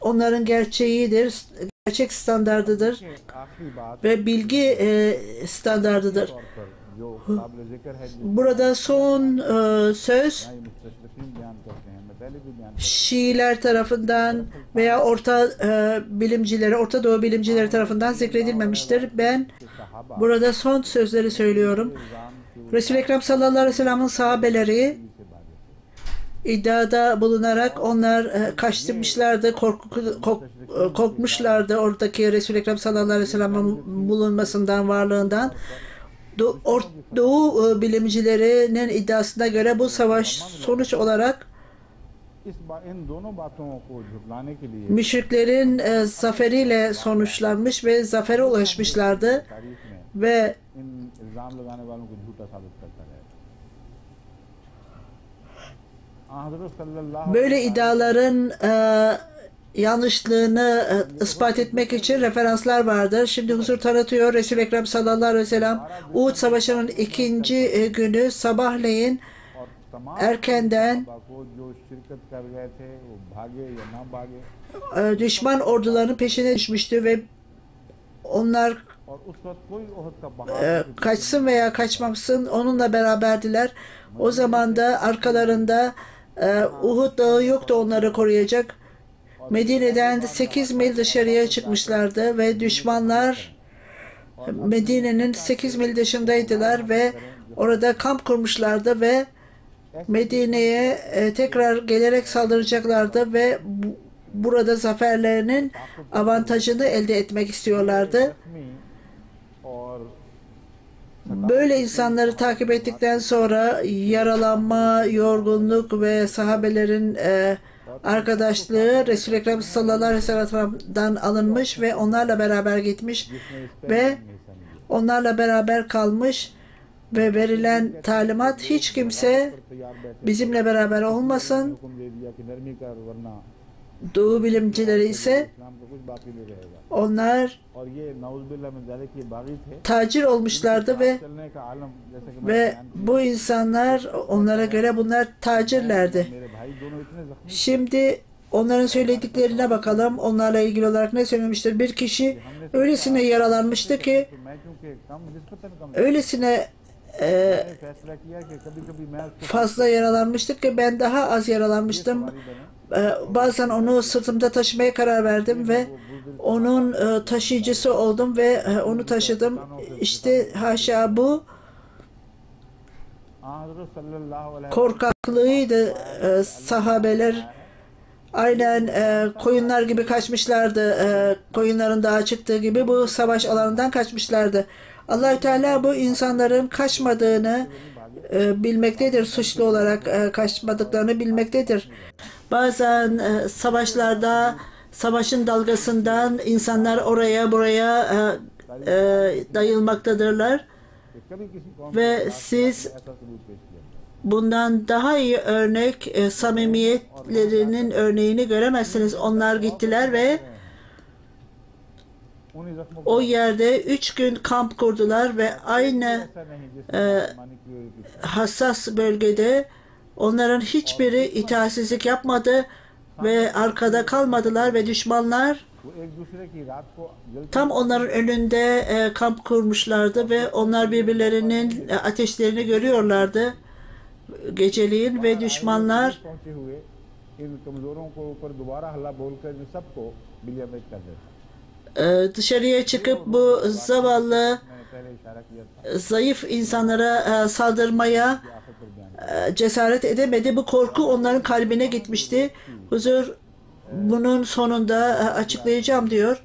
onların gerçeğidir. Gerçek standardıdır ve bilgi standardıdır. Burada son söz Şiiler tarafından veya Orta Doğu bilimcileri tarafından zikredilmemiştir. Ben burada son sözleri söylüyorum. Resul-i Ekrem sallallahu aleyhi ve sellem'in sahabeleri iddiada bulunarak onlar kaçtırmışlardı, korkmuşlardı oradaki Resul-i Ekrem sallallahu aleyhi ve sellem'in bulunmasından, varlığından. Doğu bilimcilerinin iddiasına göre bu savaş sonuç olarak müşriklerin zaferiyle sonuçlanmış ve zafere ulaşmışlardı ve böyle iddiaların yanlışlığını ispat etmek için referanslar vardır. Şimdi huzur tanıtıyor. Resul-i Ekrem sallallahu aleyhi ve sellem Uhud Savaşı'nın 2. günü sabahleyin erkenden düşman ordularının peşine düşmüştü ve onlar kaçsın veya kaçmaksın onunla beraberdiler. O zaman da arkalarında Uhud Dağı yoktu onları koruyacak. Medine'den 8 mil dışarıya çıkmışlardı ve düşmanlar Medine'nin 8 mil dışındaydılar ve orada kamp kurmuşlardı ve Medine'ye tekrar gelerek saldıracaklardı ve burada zaferlerinin avantajını elde etmek istiyorlardı. Böyle insanları takip ettikten sonra yaralanma, yorgunluk ve sahabelerin arkadaşlığı Resul-i Ekrem sallallahu aleyhi ve sellem'den alınmış ve onlarla beraber gitmiş ve onlarla beraber kalmış ve verilen talimat hiç kimse bizimle beraber olmasın. Doğu bilimcileri ise onlar tacir olmuşlardı ve bu insanlar onlara göre bunlar tacirlerdi. Şimdi onların söylediklerine bakalım. Onlarla ilgili olarak ne söylemiştir? Bir kişi öylesine yaralanmıştı ki öylesine fazla yaralanmıştık ki ben daha az yaralanmıştım. Bazen onu sırtımda taşımaya karar verdim ve onun taşıyıcısı oldum ve onu taşıdım. İşte haşa bu korkaklığıydı. Sahabeler aynen koyunlar gibi kaçmışlardı. Koyunların dağa çıktığı gibi bu savaş alanından kaçmışlardı. Allah-u Teala bu insanların kaçmadığını bilmektedir. Suçlu olarak kaçmadıklarını bilmektedir. Bazen savaşlarda, savaşın dalgasından insanlar oraya buraya dayılmaktadırlar ve siz bundan daha iyi örnek samimiyetlerinin örneğini göremezsiniz. Onlar gittiler ve o yerde 3 gün kamp kurdular ve aynı hassas bölgede onların hiçbiri itaatsizlik yapmadı ve arkada kalmadılar ve düşmanlar tam onların önünde kamp kurmuşlardı ve onlar birbirlerinin ateşlerini görüyorlardı geceliğin ve düşmanlar dışarıya çıkıp bu zavallı zayıf insanlara saldırmaya cesaret edemedi. Bu korku onların kalbine gitmişti. Huzur bunun sonunda açıklayacağım diyor.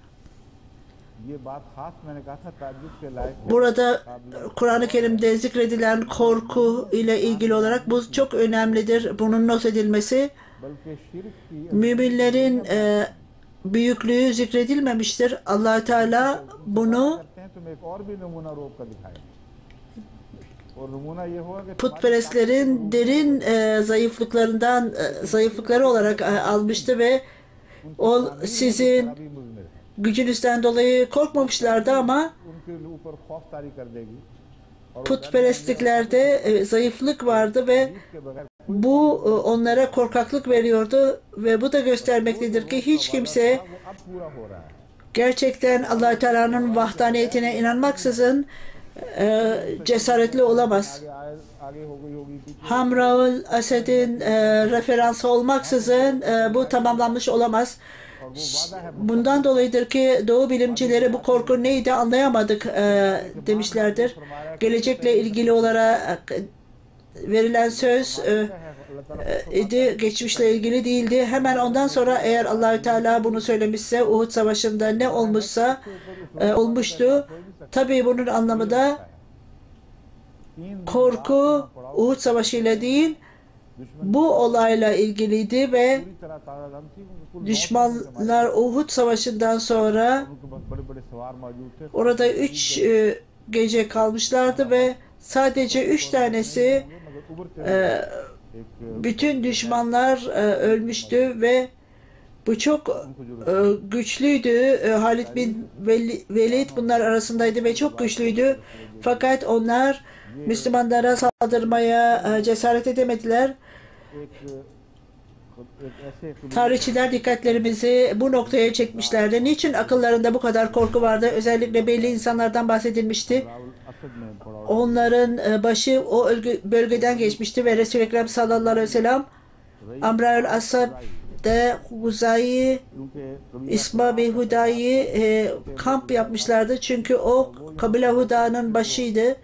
Burada Kur'an-ı Kerim'de zikredilen korku ile ilgili olarak bu çok önemlidir. Bunun not edilmesi. Müminlerin büyüklüğü zikredilmemiştir. Allah-u Teala bunu putperestlerin derin zayıflıkları olarak almıştı ve o sizin gücünüzden dolayı korkmamışlardı ama putperestliklerde zayıflık vardı ve bu onlara korkaklık veriyordu ve bu da göstermektedir ki hiç kimse gerçekten Allah-u Teala'nın vahdaniyetine inanmaksızın cesaretli olamaz. Hamraul Esed'in referansı olmaksızın bu tamamlanmış olamaz. Bundan dolayıdır ki Doğu bilimcileri bu korku neydi anlayamadık demişlerdir. Gelecekle ilgili olarak verilen söz idi, geçmişle ilgili değildi. Hemen ondan sonra eğer Allah-u Teala bunu söylemişse Uhud Savaşı'nda ne olmuşsa olmuştu. Tabii bunun anlamı da korku Uhud Savaşı ile değil bu olayla ilgiliydi ve düşmanlar Uhud Savaşı'ndan sonra orada 3 gece kalmışlardı ve sadece 3 tanesi bütün düşmanlar ölmüştü ve bu çok güçlüydü. Halid bin Velid bunlar arasındaydı ve çok güçlüydü. Fakat onlar Müslümanlara saldırmaya cesaret edemediler. Tarihçiler dikkatlerimizi bu noktaya çekmişlerdi. Niçin akıllarında bu kadar korku vardı? Özellikle belli insanlardan bahsedilmişti. Onların başı o bölgeden geçmişti ve Resul-i Ekrem sallallahu aleyhi ve sellem Amr-ül Asad'da Huzayı, İsma bin Huda'yı kamp yapmışlardı. Çünkü o kabile Huda'nın başıydı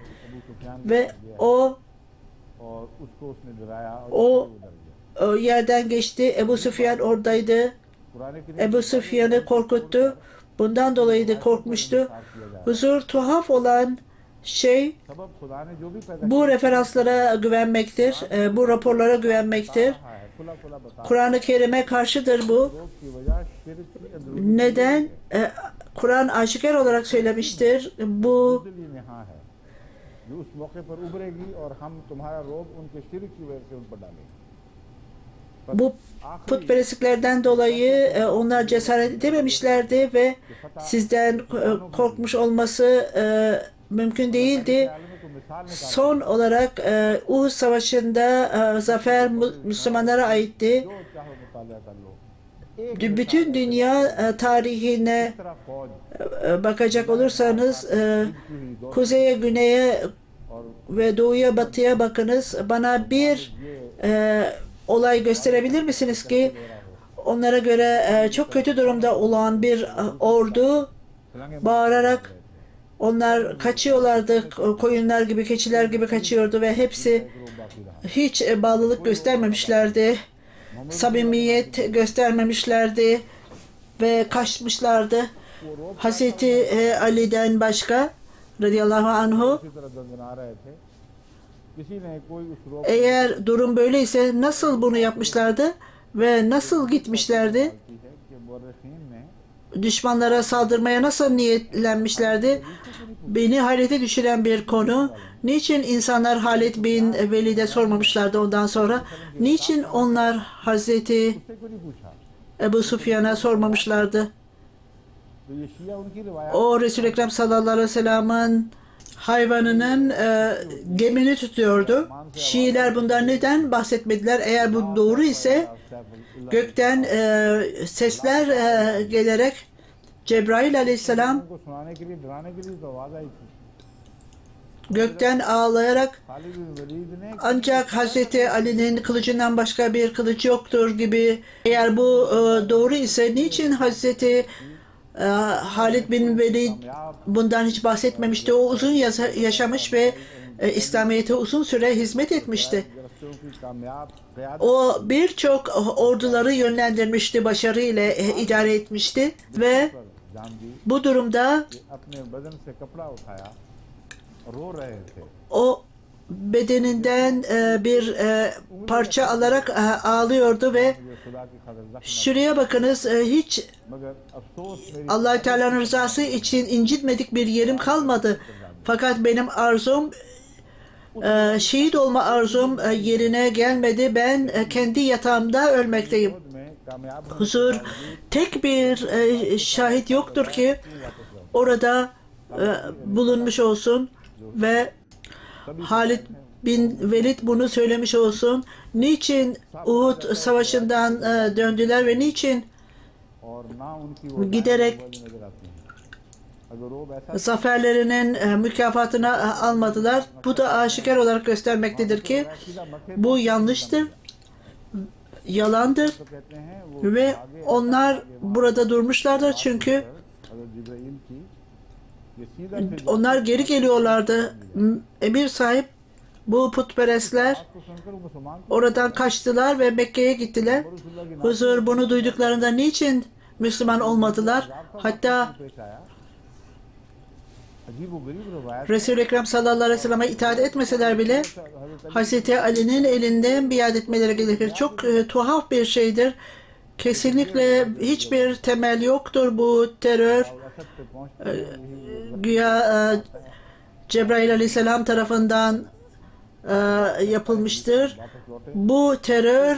ve o yerden geçti. Ebu Süfyan oradaydı. Ebu Süfyan'ı korkuttu. Bundan dolayı da korkmuştu. Huzur tuhaf olan şey bu referanslara güvenmektir. Bu raporlara güvenmektir. खुला खुला बता Kur'an-ı Kerim'e karşıdır bu. रोग की वजह शिर्क की अंदरूनी Neden? Kur'an aşikar olarak söylemiştir. Bu दिली नेहा है जो उस मौके पर उभरेगी और हम तुम्हारा रोग उनके शिर्क की वजह से उन पर डालेंगे। bu putperestliklerden dolayı onlar cesaret edememişlerdi ve sizden korkmuş olması mümkün değildi. Son olarak Uhud Savaşı'nda zafer Müslümanlara aitti. Bütün dünya tarihine bakacak olursanız kuzeye, güneye ve doğuya, batıya bakınız. Bana bir olay gösterebilir misiniz ki onlara göre çok kötü durumda olan bir ordu bağırarak onlar kaçıyorlardı, koyunlar gibi, keçiler gibi kaçıyordu ve hepsi hiç bağlılık göstermemişlerdi, samimiyet göstermemişlerdi ve kaçmışlardı. Hazreti Ali'den başka radıyallahu anhu, eğer durum böyleyse nasıl bunu yapmışlardı ve nasıl gitmişlerdi? Düşmanlara saldırmaya nasıl niyetlenmişlerdi? Beni hayrete düşüren bir konu. Niçin insanlar Halid bin Velid'e sormamışlardı ondan sonra? Niçin onlar Hazreti Ebu Sufyan'a sormamışlardı? O Resul-i Ekrem sallallahu aleyhi ve sellem'in hayvanının gemini tutuyordu. Şiiler bundan neden bahsetmediler? Eğer bu doğru ise gökten sesler gelerek Cebrail aleyhisselam gökten ağlayarak ancak Hazreti Ali'nin kılıcından başka bir kılıç yoktur gibi, eğer bu doğru ise niçin Hazreti Halid bin Velid bundan hiç bahsetmemişti? O uzun yaşamış ve İslamiyet'e uzun süre hizmet etmişti. O birçok orduları yönlendirmişti, başarıyla idare etmişti ve bu durumda o bedeninden bir parça alarak ağlıyordu ve şuraya bakınız, hiç Allah-u Teala'nın rızası için incitmedik bir yerim kalmadı. Fakat benim arzum, şehit olma arzum yerine gelmedi. Ben kendi yatağımda ölmekteyim. Huzur, tek bir şahit yoktur ki orada bulunmuş olsun ve Halid bin Velid bunu söylemiş olsun. Niçin Uhud Savaşı'ndan döndüler ve niçin giderek zaferlerinin mükafatını almadılar? Bu da aşikar olarak göstermektedir ki bu yanlıştır, yalandır ve onlar burada durmuşlardır çünkü onlar geri geliyorlardı. Emir sahip, bu putperestler oradan kaçtılar ve Mekke'ye gittiler. Huzur bunu duyduklarında niçin Müslüman olmadılar? Hatta Resul-i Ekrem sallallahu aleyhi ve sellem'e itaat etmeseler bile Hazreti Ali'nin elinden biat etmeleri gerekir. Çok tuhaf bir şeydir. Kesinlikle hiçbir temel yoktur bu terör. Güya Cebrail aleyhisselam tarafından yapılmıştır. Bu terör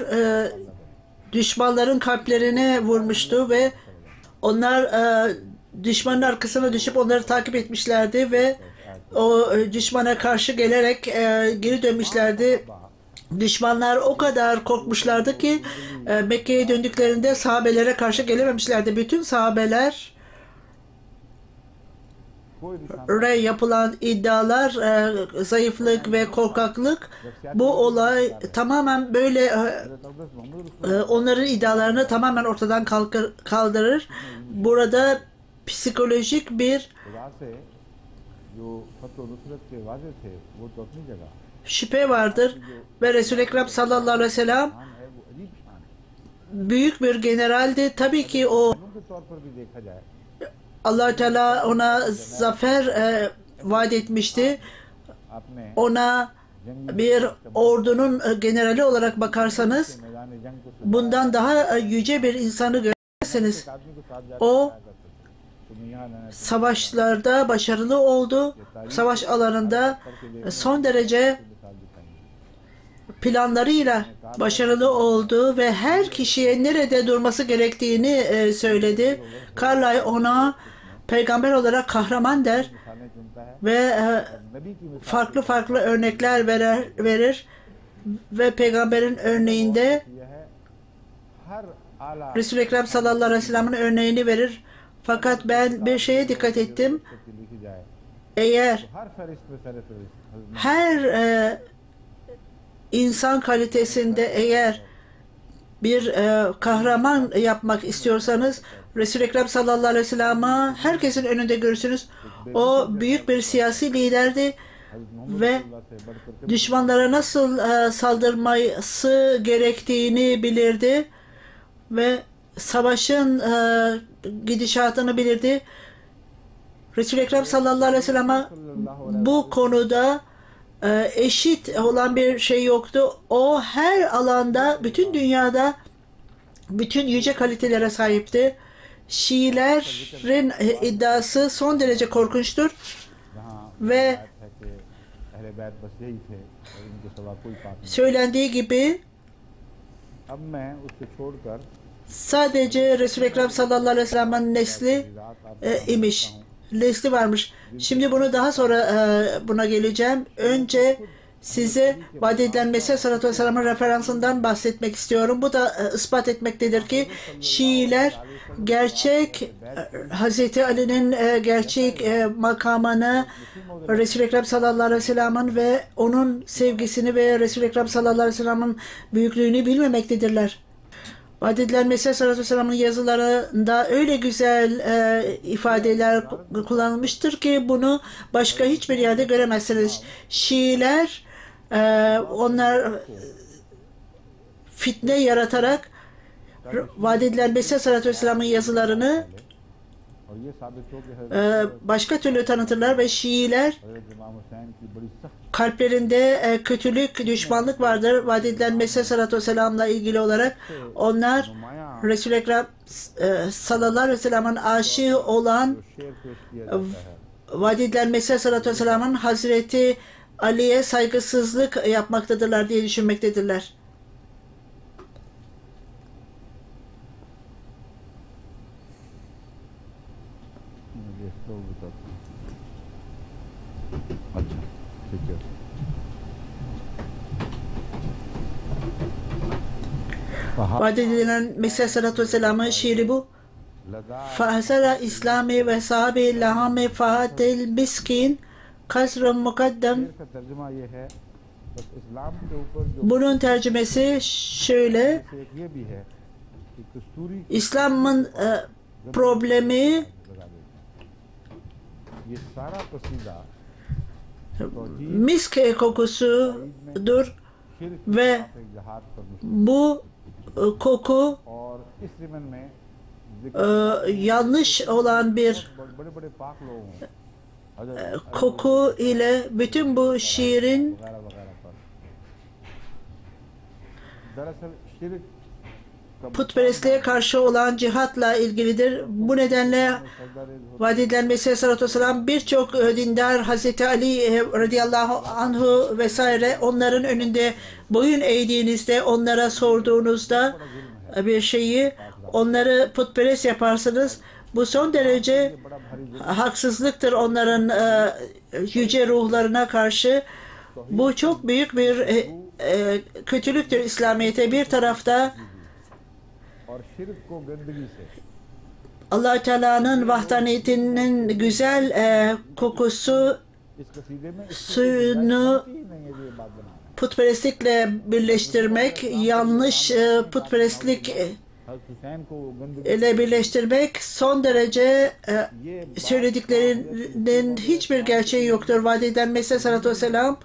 düşmanların kalplerine vurmuştu ve onlar düşmanın arkasına düşüp onları takip etmişlerdi ve o düşmana karşı gelerek geri dönmüşlerdi. Düşmanlar o kadar korkmuşlardı ki Mekke'ye döndüklerinde sahabelere karşı gelememişlerdi. Bütün sahabeler yapılan iddialar, zayıflık ve korkaklık, bu olay tamamen böyle onların iddialarını tamamen ortadan kaldırır. Burada psikolojik bir şüphe vardır ve Resul-i Ekrem sallallahu aleyhi ve sellem büyük bir generaldi. Tabii ki o Allah-u Teala ona zafer vaat etmişti. Ona bir ordunun generali olarak bakarsanız मैदान जंग को bundan daha yüce bir insanı göremezsiniz. एक आदमी को साथ जाकर O बताया करते थे तुम यहाँ रहना savaşlarda başarılı oldu. Savaş alanında son derece मिसाल दिखाएंगे। planlarıyla başarılı oldu ve her kişiye nerede durması gerektiğini söyledi. Carlyle ona peygamber olarak kahraman der मिसालें चुनता है ve नबी की मिसाल farklı farklı örnekler verir ve peygamberin örneğinde यह है हर आला Resul-i Ekrem sallallahu aleyhi ve sellem'in örneğini verir. Fakat ben bir şeye dikkat ettim. की लिखी जाए Eğer हर फरिश्त में सर फरिश्त her insan kalitesinde eğer bir kahraman yapmak istiyorsanız Resul-i Ekrem sallallahu aleyhi ve sellem'i herkesin önünde görürsünüz. O büyük bir siyasi liderdi ve düşmanlara nasıl saldırması gerektiğini bilirdi ve savaşın gidişatını bilirdi. Resul-i Ekrem sallallahu aleyhi ve sellem'e bu konuda eşit olan bir şey yoktu. O her alanda, bütün dünyada bütün yüce kalitelere sahipti. Şiilerin iddiası son derece korkunçtur जहाँ ve है कि अहले बैत बस यही थे और इनके सिवा कोई पाप नहीं। söylendiği gibi अब मैं उसको छोड़कर sadece Resul-i Ekrem sallallahu aleyhi ve sellem'in nesli imiş. Nesli varmış. Şimdi bunu daha sonra buna geleceğim. Önce size vaat edilen Mesih sallallahu aleyhi ve sellem'in referansından bahsetmek istiyorum. Bu da ispat etmektedir ki Şiiler gerçek Hazreti Ali'nin gerçek makamını Resul-i Ekrem sallallahu aleyhi ve sellem'in ve onun sevgisini ve Resul-i Ekrem sallallahu aleyhi ve sellem'in büyüklüğünü bilmemektedirler. Vaat edilen Mesih sallallahu aleyhi ve sellem'in yazılarında öyle güzel ifadeler kullanılmıştır ki bunu başka hiçbir yerde göremezsiniz. Şiiler onlar fitne yaratarak vaat edilen Mesih sallallahu aleyhi ve sellem'in yazılarını और ये साबित हो कि başka türlü tanıtırlar ve Şiiler हज़रत इमाम हुसैन की बड़ी सख्त kalplerinde kötülük, düşmanlık vardır. Vaat edilen Mesih sallallahu aleyhi ve sellem'le ilgili olarak onlar नुमायां Resul-i Ekrem sallallahu aleyhi ve sellem'in aşığı olan शेर पेश किया जाता है। vaat edilen Mesih sallallahu aleyhi ve sellem'in Hazreti Ali'ye saygısızlık yapmaktadırlar diye düşünmektedirler. मुझे इसको बताता हूँ। अच्छा ठीक है। Vaat edilen Mesih sallallahu aleyhi ve sellem'in şiiri bu. लगा Fahsara İslami ve sahabe lahame fahatil miskin kasrun mukaddem. शेर का तर्जुमा ये है बस इस्लाम के ऊपर जो Bunun tercümesi şöyle. से एक ये भी है कि कस्तूरी İslam'ın problemi लगा देते हैं। ये सारा कसीदा misk kokusudur शिर्क ve के जहाद पर मुश्तमिल bu koku और इस ज़िमन में yanlış olan bir बड़े बड़े पाक लोग हैं हज़रत koku ile bütün bu şiirin वगैरह वगैरह पर दरअसल शिर्क का putperestliğe karşı olan cihatla ilgilidir. Bu nedenle vaat edilen Mesih sallallahu aleyhi ve sellem birçok dindar Hazreti Ali radıyallahu anhu vesaire onların önünde boyun eğdiğinizde onlara sorduğunuzda bir şeyi onları putperest yaparsınız. Bu son derece haksızlıktır onların yüce ruhlarına karşı. Bu çok büyük bir kötülüktür İslamiyet'e. Bir tarafta और शिर्क को गंदगी से Allah Teala'nın vahdaniyetinin güzel kokusu इस कसीदे में suyunu ही नहीं है जो ये बात बनाना putperestlikle birleştirmek, yanlış putperestlik हज़रत हुसैन को गंदगी ile birleştirmek son derece ये söylediklerinin hiçbir gerçeği yoktur. Vaat edilen Mesih sallallahu aleyhi ve sellem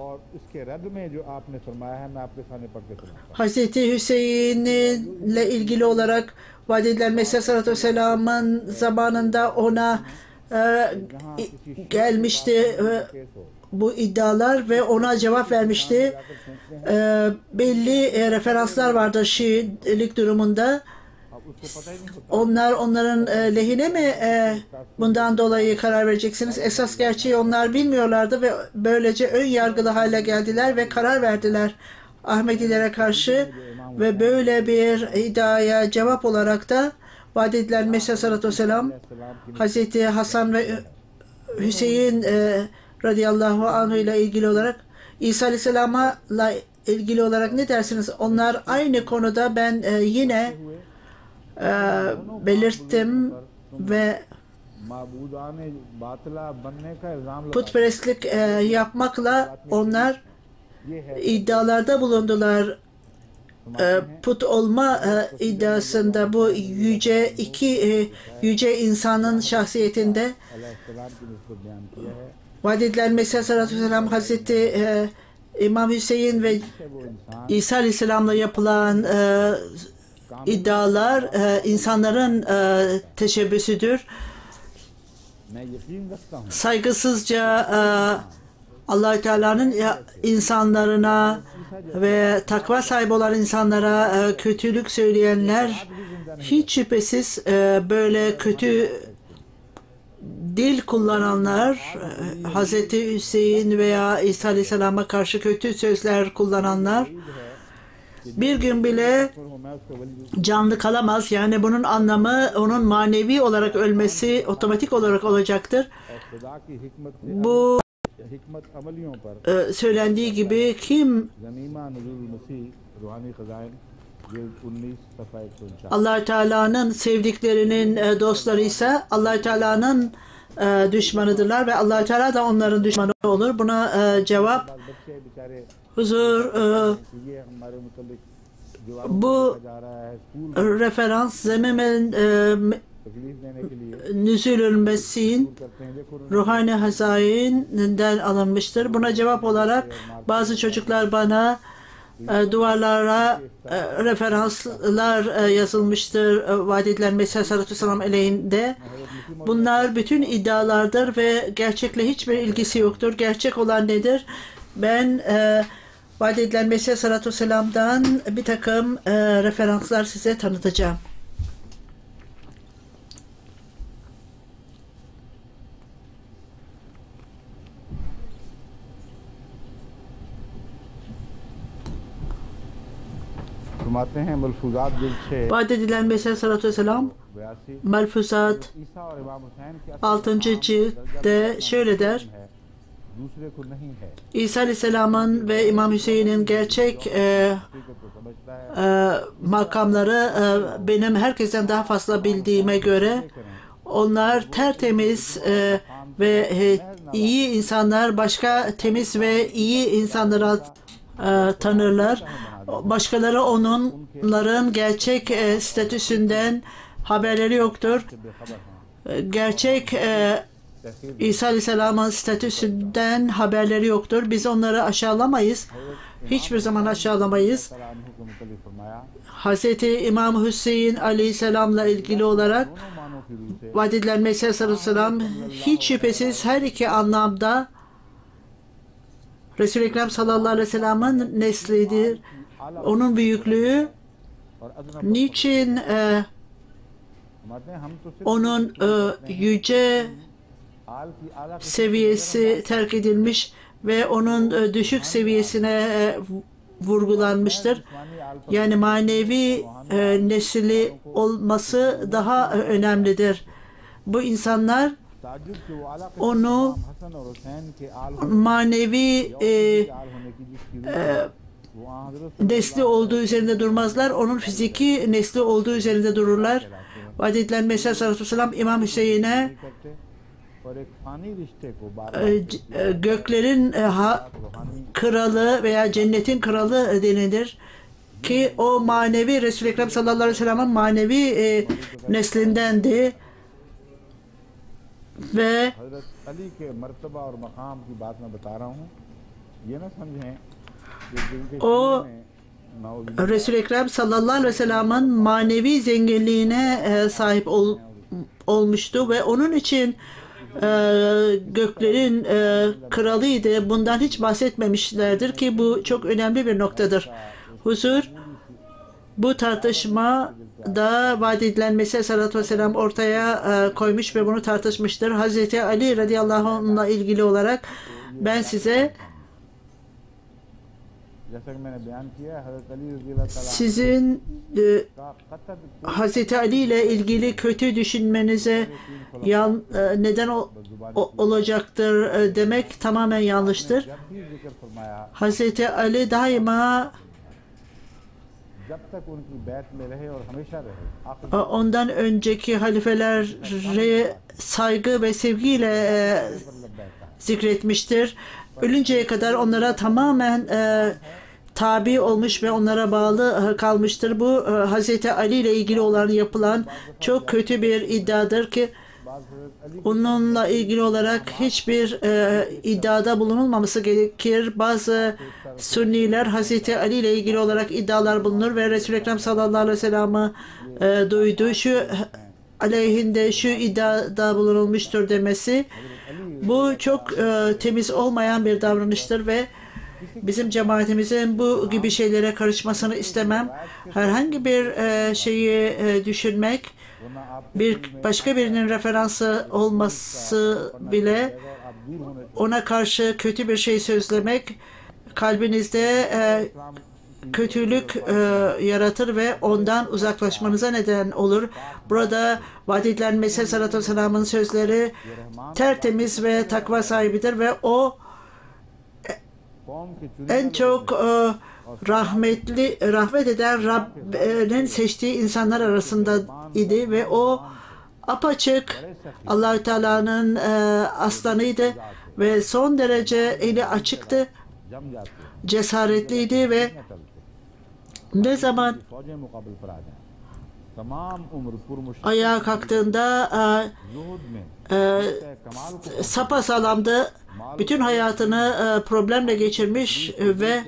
और इसके रद्द में जो आपने फरमाया है मैं आपके सामने पढ़ के सुनाता हूँ। Hazreti Hüseyin'le ilgili olarak vaat edilen Mesih sallallahu aleyhi ve sellem'in zamanında ona gelmişti. bu iddialar ve ona cevap vermişti. Belli referanslar vardı Şiilik durumunda. Onların lehine mi bundan dolayı karar vereceksiniz? Esas gerçeği onlar bilmiyorlardı ve böylece ön yargılı hale geldiler ve karar verdiler Ahmedilere karşı ve böyle bir iddiaya cevap olarak da vaat edilen Mesih Aleyhisselatü Vesselam Hazreti Hasan ve Hüseyin radıyallahu anh ile ilgili olarak İsa Aleyhisselam'la ilgili olarak ne dersiniz? Onlar aynı konuda ben yine belirttim ve putperestlik yapmakla onlar iddialarda bulundular. Put olma iddiasında bu yüce insanın şahsiyetinde vaat edilen Mesih Aleyhisselatü Vesselam Hazreti İmam Hüseyin ve İsa Aleyhisselam'la yapılan iddialar insanların teşebbüsüdür. Saygısızca Allah-u Teala'nın insanlarına ve takva sahibi olan insanlara kötülük söyleyenler hiç şüphesiz böyle kötü dil kullananlar, Hz. Hüseyin veya İsa Aleyhisselam'a karşı kötü sözler kullananlar bir gün bile canlı kalamaz. Yani bunun anlamı onun manevi olarak ölmesi otomatik olarak olacaktır. Bu söylendiği gibi kim Allah-u Teala'nın sevdiklerinin dostları ise Allah-u Teala'nın düşmanıdırlar ve Allah-u Teala da onların düşmanı olur. Buna cevap huzur bu referans Zememel Nüzülül Mesih'in ruhani hazaininden alınmıştır. Buna cevap olarak bazı çocuklar bana duvarlara referanslar yazılmıştır vaat edilen Mesih Aleyhisselatü Vesselam aleyhinde. Bunlar bütün iddialardır ve gerçekle hiçbir ilgisi yoktur. Gerçek olan nedir? Ben vaat edilen Mesih Aleyhisselatü Vesselam'dan bir takım referanslar size tanıtacağım. Vaat edilen Mesih Aleyhisselatü Vesselam Melfuzat 6. ciltte şöyle der: İsa Aleyhisselam'ın ve İmam Hüseyin'in gerçek makamları benim herkesten daha fazla bildiğime göre onlar tertemiz ve iyi insanlar başka temiz ve iyi insanlara tanırlar. Başkaları onların gerçek statüsünden haberleri yoktur. Gerçek İsa Aleyhisselam'ın statüsünden haberleri yoktur. Biz onları aşağılamayız. Hiçbir zaman aşağılamayız. Hz. İmam Hüseyin Aleyhisselam'la ilgili olarak vaat edilen Mesih Aleyhisselam hiç şüphesiz her iki anlamda Resul-i Ekrem sallallahu aleyhi ve sellem'in neslidir. Onun büyüklüğü niçin onun yüce seviyesi terk edilmiş ve onun düşük seviyesine vurgulanmıştır. Yani manevi nesli olması daha önemlidir. Bu insanlar onu manevi nesli olduğu üzerinde durmazlar. Onun fiziki nesli olduğu üzerinde dururlar. Vaat edilen Mesih Aleyhisselatü Vesselam İmam Hüseyin'e göklerin kralı veya cennetin kralı denilir ki o manevi Resul-i Ekrem sallallahu aleyhi ve sellem'in manevi neslindendi ve o Resul-i Ekrem sallallahu aleyhi ve sellem'in manevi zenginliğine sahip olmuştu ve onun için göklerin kralıydı. Bundan hiç bahsetmemişlerdir ki bu çok önemli bir noktadır. Huzur bu tartışma da vaat edilen Mesih Aleyhisselatü Vesselam ortaya koymuş ve bunu tartışmıştır. Hazreti Ali radıyallahu anh'la ilgili olarak ben size sizin Hazreti Ali ile ilgili kötü düşünmenize neden olacaktır demek tamamen yanlıştır. Hazreti Ali daima ondan önceki halifelere saygı ve sevgiyle zikretmiştir. Ölünceye kadar onlara tamamen tabi olmuş ve onlara bağlı kalmıştır. Bu Hazreti Ali ile ilgili olan yapılan çok kötü bir iddiadır ki onunla ilgili olarak hiçbir iddiada bulunulmaması gerekir. Bazı Sünniler Hazreti Ali ile ilgili olarak iddialar bulunur ve Resul-i Ekrem sallallahu aleyhi ve sellem'i duydu. Şu aleyhinde şu iddiada bulunulmuştur demesi bu çok temiz olmayan bir davranıştır ve bizim cemaatimizin bu gibi şeylere karışmasını istemem. Herhangi bir şeyi düşünmek, başka birinin referansı olması bile ona karşı kötü bir şey sözlemek kalbinizde kötülük yaratır ve ondan uzaklaşmanıza neden olur. Burada vaat edilen Mesih Aleyhisselatü Vesselam'ın sözleri tertemiz ve takva sahibidir ve o en çok rahmet eden Rabb'in seçtiği insanlar arasında idi ve o apaçık Allah-u Teala'nın aslanıydı ve son derece eli açıktı, cesaretliydi ve ne zaman ayağa kalktığında sapasağlamdı. Bütün hayatını problemle geçirmiş ve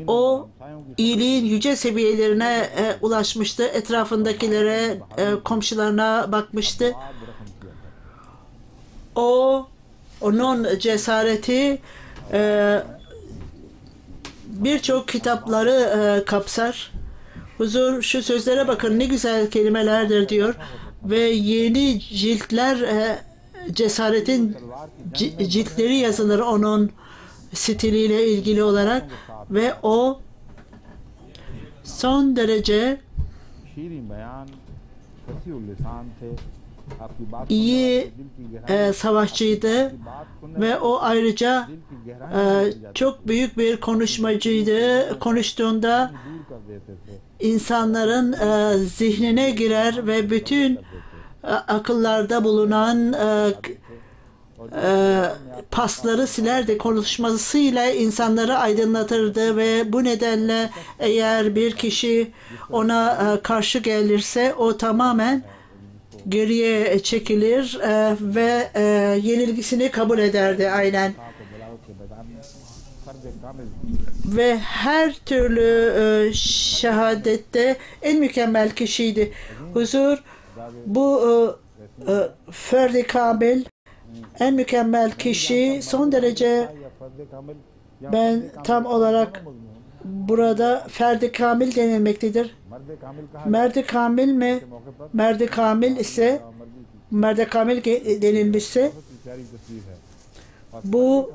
o iyiliğin yüce seviyelerine ulaşmıştı. Etrafındakilere, komşularına bakmıştı. Onun cesareti birçok kitapları kapsar. Huzur şu sözlere bakın ne güzel kelimelerdir diyor ve yeni ciltler cesaretin ciltleri yazılır onun stiliyle ilgili olarak ve o son derece iyi savaşçıydı ve o ayrıca çok büyük bir konuşmacıydı. Konuştuğunda insanların zihnine girer ve bütün akıllarda bulunan pasları silerdi. Konuşmasıyla insanları aydınlatırdı ve bu nedenle eğer bir kişi ona karşı gelirse o tamamen geriye çekilir ve yenilgisini kabul ederdi aynen. Ve her türlü şehadette en mükemmel kişiydi. Huzur bu ferdi kamil en mükemmel kişi son derece ben tam olarak burada ferdi kamil denilmektedir. Merdi kamil mi? Merdi kamil ise Merdi kamil denilmişse bu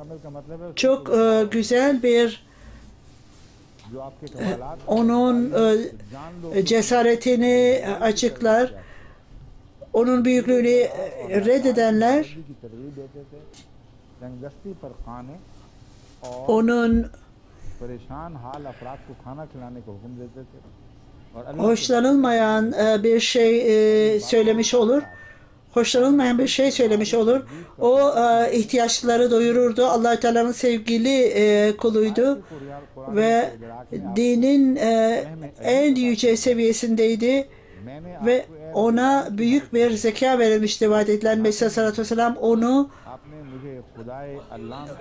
çok güzel bir onun cesaretini açıklar. Onun büyüklüğünü reddedenler onun hoşlanılmayan bir şey söylemiş olur. Hoşlanılmayan bir şey söylemiş olur. O ihtiyaçları doyururdu. Allah-u Teala'nın sevgili kuluydu ve dinin en yüce seviyesindeydi ve ona büyük bir zeka verilmişti. Vaat edilen Mesih Aleyhisselatü Vesselam onu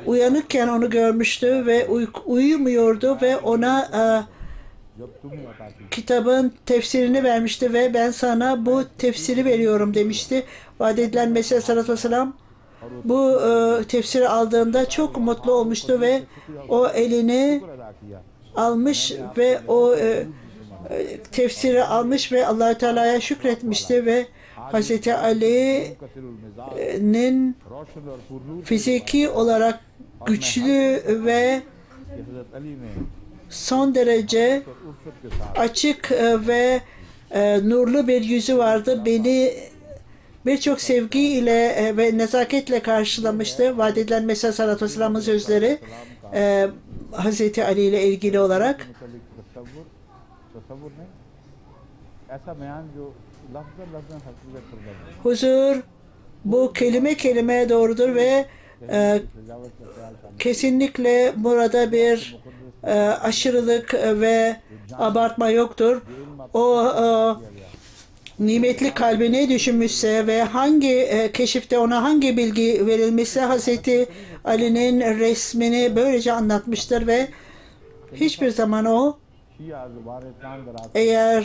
uyanıkken onu görmüştü ve uyumuyordu ve ona जब तुम्हें अता की kitabın tefsirini vermişti ve ben sana bu tefsiri veriyorum demişti. Vaat edilen Mesih sallallahu aleyhi ve sellem bu tefsiri aldığında çok mutlu olmuştu ve o elini शुक्र अदा किया almış ve o tefsiri almış ve Allah Teala'ya şükretmişti ve Hazreti Ali'nin रोशन और पुरनूर fiziki olarak güçlü ve कि हजरत अली ने son derece और उर्फत के साथ açık ve nurlu bir yüzü vardı. Beni birçok sevgi ile ve nezaketle karşılamıştı. Vaat edilen Mesih sallallahu aleyhi ve sellem'in sözleri Hazreti Ali ile ilgili olarak. मुतालिक तसव्वुर ने ऐसा बयान जो लफ्ज़ लफ्ज़ हकीकत पर दर्ज Huzur bu kelime kelimeye doğrudur ve तजावत का ख्याल था kesinlikle burada bir aşırılık ve abartma yoktur. O nimetli kalbi ne düşünmüşse ve hangi keşifte ona hangi bilgi verilmişse Hazreti Ali'nin resmini böylece anlatmıştır ve hiçbir zaman o शिया ज़ुबान इस्लाम दराज eğer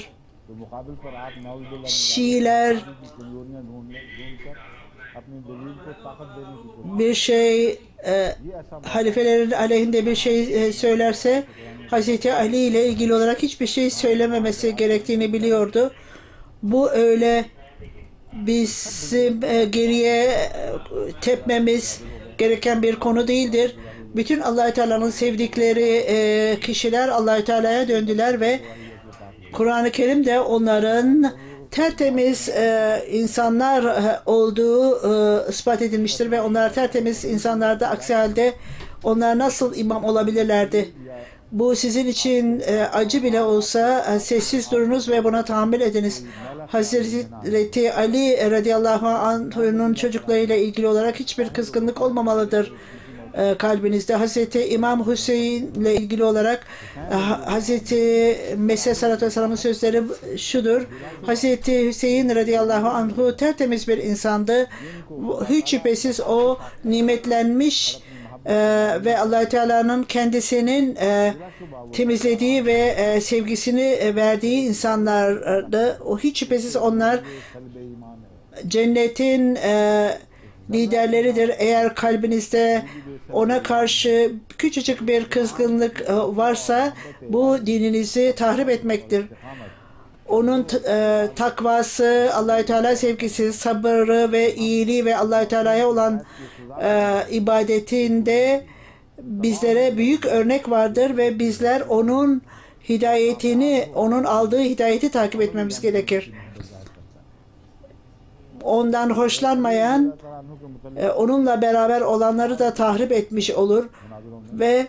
तो मुकाबिल पर आप नाउज़ुबिल्लाह Şiiler की कमजोरियां ढूंढकर अपनी दलील को ताकत देने की कोशिश bir şey ये ऐसा halifelerin aleyhinde bir şey söylerse Hazreti Ali ile ilgili olarak hiçbir şey söylememesi gerektiğini biliyordu. Bu öyle bizim geriye tepmemiz gereken bir konu değildir. Bütün Allah-u Teala'nın sevdikleri kişiler Allah-u Teala'ya döndüler ve Kur'an-ı Kerim'de onların tertemiz insanlar olduğu ispat edilmiştir ve onlar tertemiz insanlardı. Aksi halde onlar nasıl imam olabilirlerdi? Bu sizin için acı bile olsa sessiz durunuz ve buna tahammül ediniz. Hazreti Ali radıyallahu anh'ın çocuklarıyla ilgili olarak hiçbir kızgınlık olmamalıdır kalbinizde. Hazreti İmam Hüseyin ile ilgili olarak Hazreti Mesih sallallahu aleyhi ve sellem'in sözleri şudur. Hazreti Hüseyin radıyallahu anhu tertemiz bir insandı. Hiç şüphesiz o nimetlenmiş ve Allah Teala'nın kendisinin temizlediği ve sevgisini verdiği insanlardı. O hiç şüphesiz onlar cennetin liderleridir. Eğer kalbinizde ona karşı küçücük bir kızgınlık varsa bu dininizi tahrip etmektir. Onun takvası, Allah-u Teala sevgisi, sabırı ve iyiliği ve Allah-u Teala'ya olan ibadetinde bizlere büyük örnek vardır ve bizler onun hidayetini, onun aldığı hidayeti takip etmemiz gerekir. Ondan hoşlanmayan onunla beraber olanları da tahrip etmiş olur ve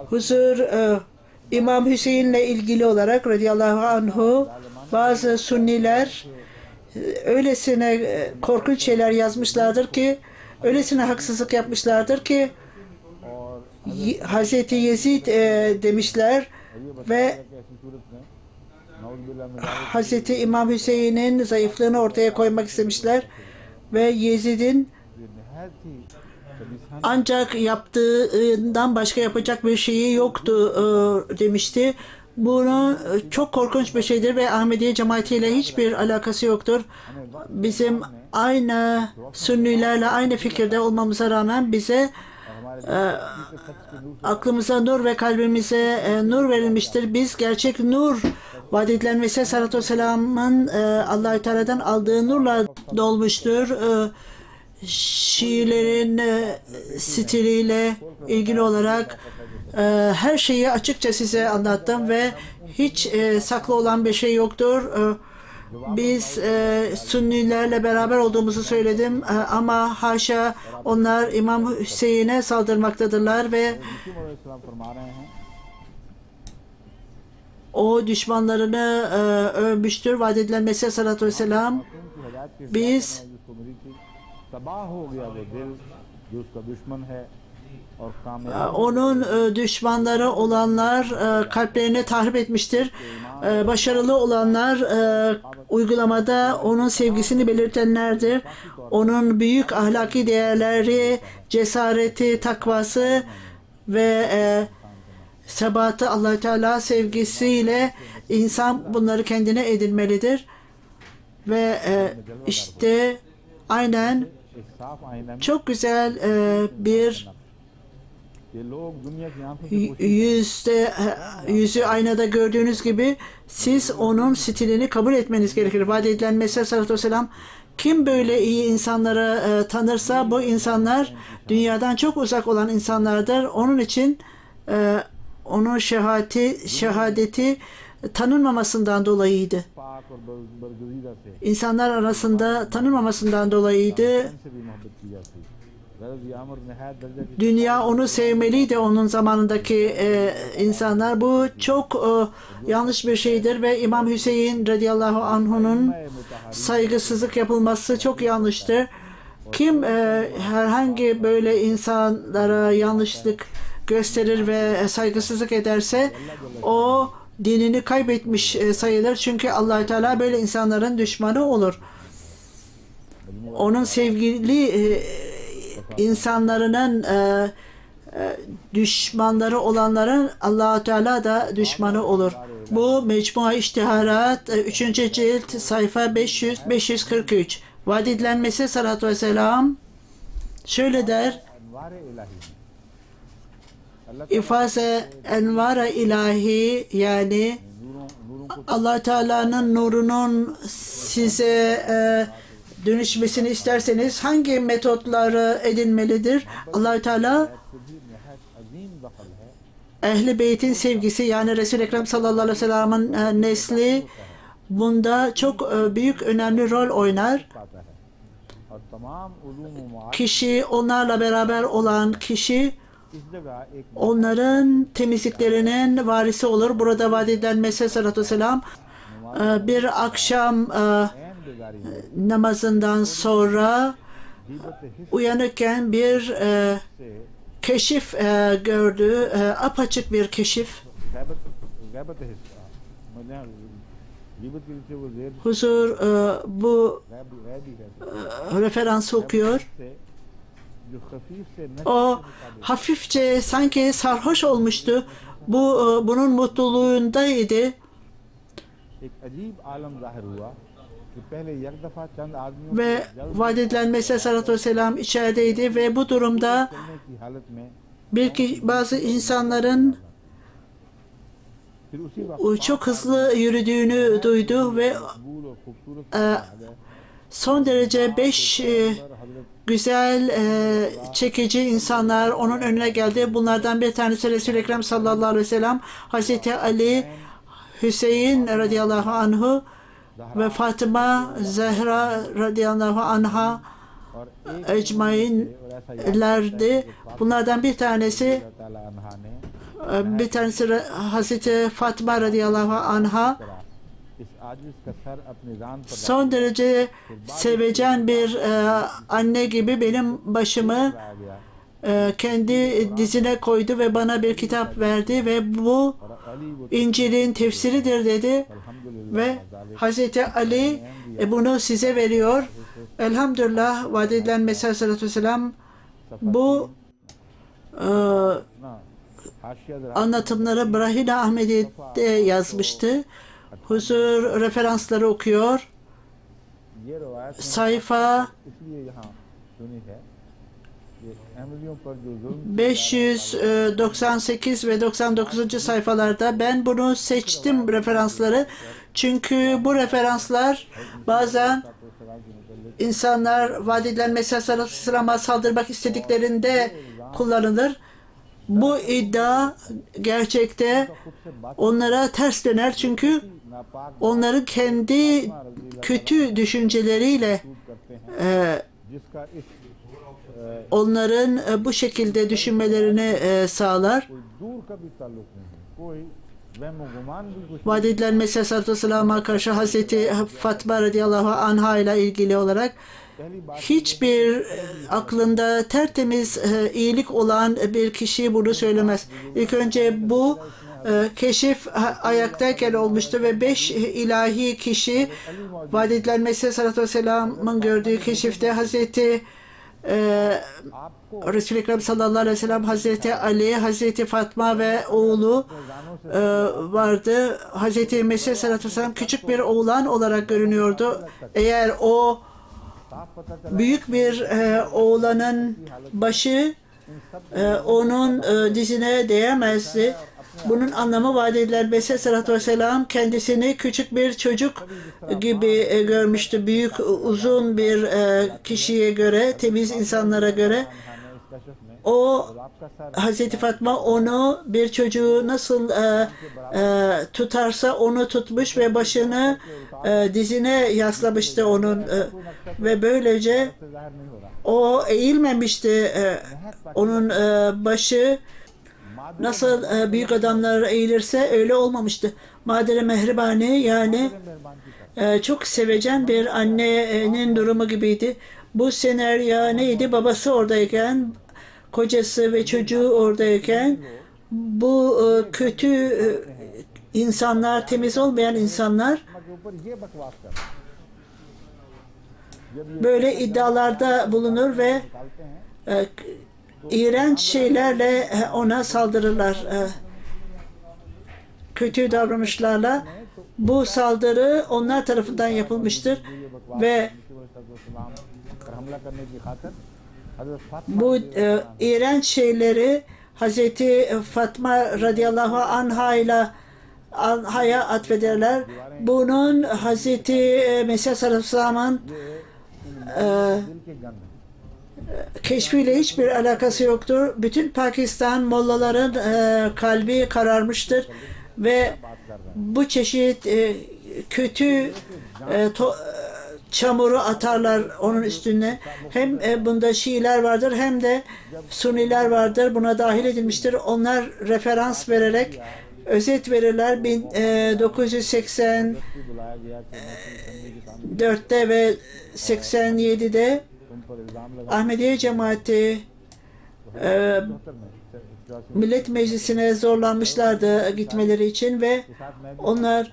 huzur İmam Hüseyin'le ilgili olarak radıyallahu anhu bazı Sünniler öylesine korkunç şeyler yazmışlardır ki, öylesine haksızlık yapmışlardır ki Hazreti Yezid demişler ve Hazreti İmam Hüseyin'in zayıflığını ortaya koymak istemişler ve Yezid'in ancak yaptığından başka yapacak bir şeyi yoktu demişti. Bunu çok korkunç bir şeydir ve Ahmediye cemaatiyle hiçbir alakası yoktur. Bizim aynı Sünnilerle aynı fikirde olmamıza rağmen bize aklımıza nur ve kalbimize nur verilmiştir. Biz gerçek nur, vaat edilen Mesih sallallahu aleyhi ve sellem'in Allah-u Teala'dan aldığı nurla dolmuştur. Şiilerin stiliyle ilgili olarak her şeyi açıkça size anlattım ve hiç saklı olan bir şey yoktur. Biz Sünnilerle beraber olduğumuzu söyledim ama haşa onlar İmam Hüseyin'e saldırmaktadırlar ve o düşmanlarını övmüştür. Vaat edilen Mesih sallallahu aleyhi ve sellem biz onun düşmanları olanlar kalplerini tahrip etmiştir. Başarılı olanlar uygulamada onun sevgisini belirtenlerdir. Onun büyük ahlaki değerleri, cesareti, takvası ve sebatı, Allah Teala sevgisiyle insan bunları kendine edinmelidir. Ve işte aynen एक साफ आईना में çok güzel bir ये लोग दुनिया की आंखों से yüzü aynada gördüğünüz gibi siz onun stilini kabul etmeniz gerekir. Vaat edilen Mesih sallallahu aleyhi ve sellem, kim böyle iyi insanları tanırsa bu insanlar dünyadan çok uzak olan insanlardır. Onun için onun şehadeti tanınmamasından dolayıydı. पाक और बरगजीदा से İnsanlar arasında tanınmamasından dolayıydı. से भी मोहब्बत की जाती गरज ये अमर नहायत दर्जा की Dünya onu sevmeliydi, onun zamanındaki insanlar. Bu çok yanlış bir şeydir ve İmam Hüseyin radıyallahu anhu'nun saygısızlık yapılması çok yanlıştır. Kim herhangi böyle insanlara yanlışlık gösterir ve saygısızlık ederse o dinini kaybetmiş sayılır. Çünkü Allah Teala böyle insanların düşmanı olur. Onun sevgili insanların düşmanları olanların Allah Teala da düşmanı olur. Bu Mecmua İştiharat 3. cilt sayfa 543. Vaat edilen Mesih sallallahu aleyhi ve sellem şöyle der: अनवार इलाही İfase envara ilahi, yani Allah Teala'nın nurunun size dönüşmesini isterseniz hangi metotları edinmelidir? Allah Teala से भी नहायत अजीम दखल है Ehl-i Beyt'in sevgisi, yani Resul-i Ekrem sallallahu aleyhi ve sellem'in nesli bunda çok büyük önemli rol oynar. पाता है और तमाम उलूम व Kişi, onlarla beraber olan kişi इस जगह एक onların temizliklerinin varisi olur. Burada vaat edilen Mesih sallallahu aleyhi ve sellem bir akşam ऐन बेगारी है namazından sonra गीबत हिस्स uyanıkken bir से keşif gördü. Apaçık bir keşif. गैबत हिस्स मुझे गीबत के नीचे वो जेर Huzur bu गैबी कहते referansı okuyor. से जो खफीफ से नशे O hafifçe sanki sarhoş olmuştu. Bunun mutluluğundaydı. एक अजीब आलम जाहिर हुआ कि पहले एक दफा चंद आदमियों Ve जल्द vaat edilen Mesih sallallahu aleyhi ve sellem içerideydi ve bu durumda चलने की हालत में bazı insanların फिर उसी वक्त çok hızlı yürüdüğünü duydu ve मकबूल और खूबसूरत son derece 5 हजरत güzel, çekici insanlar onun önüne geldi. Bunlardan bir tanesi Resul-i Ekrem sallallahu aleyhi ve sellem, Hazreti Ali, Hüseyin radıyallahu anhu ve Fatıma Zehra radıyallahu anha और एक और ऐसा ecmainlerdi. Bunlardan bir tanesi अल्लाह ताला अनहा ने bir tanesi Hazreti Fatıma radıyallahu anha इस आजिज का सर अपनी जान पर son derece sevecen bir anne gibi benim başımı आ गया kendi dizine koydu ve bana bir kitap verdi ve bu और अली वो İncil'in tefsiridir dedi अल्हम्दुलिल्लाह ve Hazreti Ali bunu size veriyor. Elhamdülillah, vaat edilen Mesih sallallahu aleyhi ve sellem bu ना हाशिया anlatımları Brahina Ahmedi'de yazmıştı. Huzur referansları okuyor. ये रवायत Sayfa इसलिए यहाँ सुनी है कि अहमदियों पर जो जुल्म 598 ve 99. sayfalarda ben bunu seçtim, referansları. Çünkü bu referanslar bazen insanlar vaat edilen Mesih sallallahu aleyhi ve sellem'e saldırmak istediklerinde kullanılır. Bu iddia gerçekte onlara ters döner, çünkü नापाक onların kendi kötü düşünceleriyle करते हैं जिसका इस onların bu şekilde düşünmelerini sağlar. कोई दूर का भी ताल्लुक नहीं है कोई वहम व गुमान भी कुछ Vaat edilen Mesih sallallahu aleyhi ve sellem'e karşı Hazreti Fatma radıyallahu anha ile ilgili olarak पहली बात hiçbir aklında tertemiz iyilik olan bir kişi bunu söylemez. İlk önce bu keşif ayaktayken olmuştu ve 5 ilahi kişi vaat edilen Mesih sallallahu aleyhi ve sellem'in gördüğü keşifte Hazreti आपको Resul-i Ekrem sallallahu aleyhi ve sellem, Hazreti Ali, Hazreti Fatma ve oğlu vardı. Hazreti Mesih sallallahu aleyhi ve sellem küçük bir oğlan olarak görünüyordu. Eğer o साफ पता चला büyük bir oğlanın başı onun dizine değemezdi. Bunun anlamı vaat edilen Mesih sallallahu aleyhi ve sellem kendisini küçük bir çocuk gibi görmüştü. Büyük, uzun bir kişiye göre, temiz insanlara göre. इसका शख्स में O आपका sir Hazreti Fatma onu, bir çocuğu nasıl tutarsa onu tutmuş ve başını dizine yaslamıştı onun ve böylece से जाहिर नहीं हो रहा o eğilmemişti. Onun başı nasıl büyük adamlar eğilirse öyle olmamıştı. Madere Mehribani, yani मेहरबान की çok sevecen bir annenin durumu gibiydi. Bu senaryo neydi? Babası oradayken, kocası ve çocuğu oradayken bu kötü insanlar, temiz olmayan insanlar के ऊपर ये बकवास कर जब ये böyle iddialarda bulunur ve निकालते हैं iğrenç şeylerle ona saldırırlar. Kötü davranışlarla. Bu saldırı onlar tarafından yapılmıştır ve पर हमला करने की खातिर हजरत Fatima bu iğrenç şeyleri Hazreti Fatma radıyallahu anhaya atfederler. Bunun Hazreti Mesih sallallahu aleyhi ve sellem'in दिल के गंध keşfiyle hiçbir alakası yoktur. Bütün Pakistan mollaların kalbi kararmıştır ve bu çeşit kötü çamuru atarlar onun üstüne. Hem bunda Şiiler vardır hem de Suniler vardır. Buna dahil edilmiştir. Onlar referans vererek özet verirler. 1984'te बुलाया गया कि ve 87'de तुम पर इल्जाम लगा Ahmediye cemaati 74 में Millet Meclisi'ne zorlanmışlardı gitmeleri için ve के साथ मैं भी onlar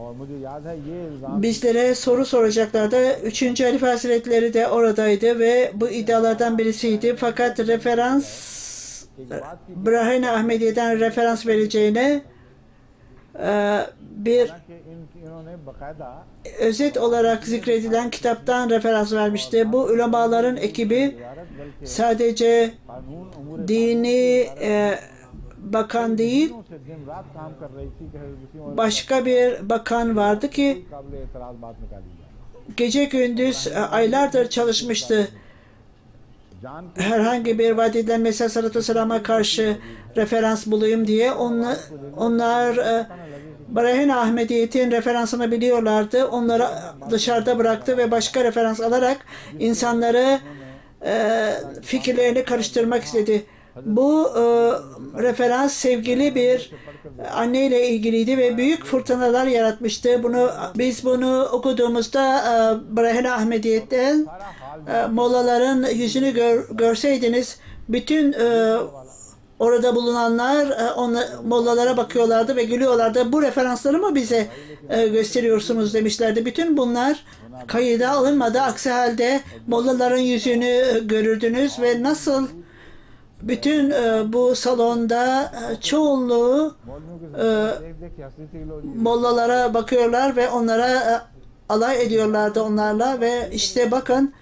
और मुझे याद है ये इल्जाम bizlere soru soracaklardı. 3. Halife Hazretleri de oradaydı ve bu iddialardan birisiydi. Fakat referans Brahine Ahmediye'den referans vereceğine bir कि इन्होंने बाकायदा özet olarak zikredilen kitaptan referans vermişti. Bu ulemaların ekibi बल्कि sadece कानून उमूर dini bakan değil, से दिन रात काम कर रही थी कि हजरत वसीम और başka bir bakan vardı ki काबिल एतराज बात निकाली जाए gece gündüz aylardır çalışmıştı. जान Herhangi bir vaat edilen Mesih sallallahu aleyhi ve sellem'e karşı referans bulayım diye onlar Brahine Ahmediyet'in referansını biliyorlardı. Onları dışarıda bıraktı ve başka referans alarak insanları fikirlerini karıştırmak istedi. Bu referans sevgili bir anneyle ilgiliydi ve büyük fırtınalar yaratmıştı. Biz bunu okuduğumuzda Brahine Ahmediyet'ten mollaların yüzünü görseydiniz bütün orada bulunanlar mollalara bakıyorlardı ve gülüyorlardı. Bu referansları mı bize gösteriyorsunuz demişlerdi. Bütün bunlar kayıda alınmadı. Aksi halde mollaların yüzünü görürdünüz ve nasıl bütün bu salonda çoğunluğu mollalara bakıyorlar ve onlara alay ediyorlardı onlarla ve işte bakın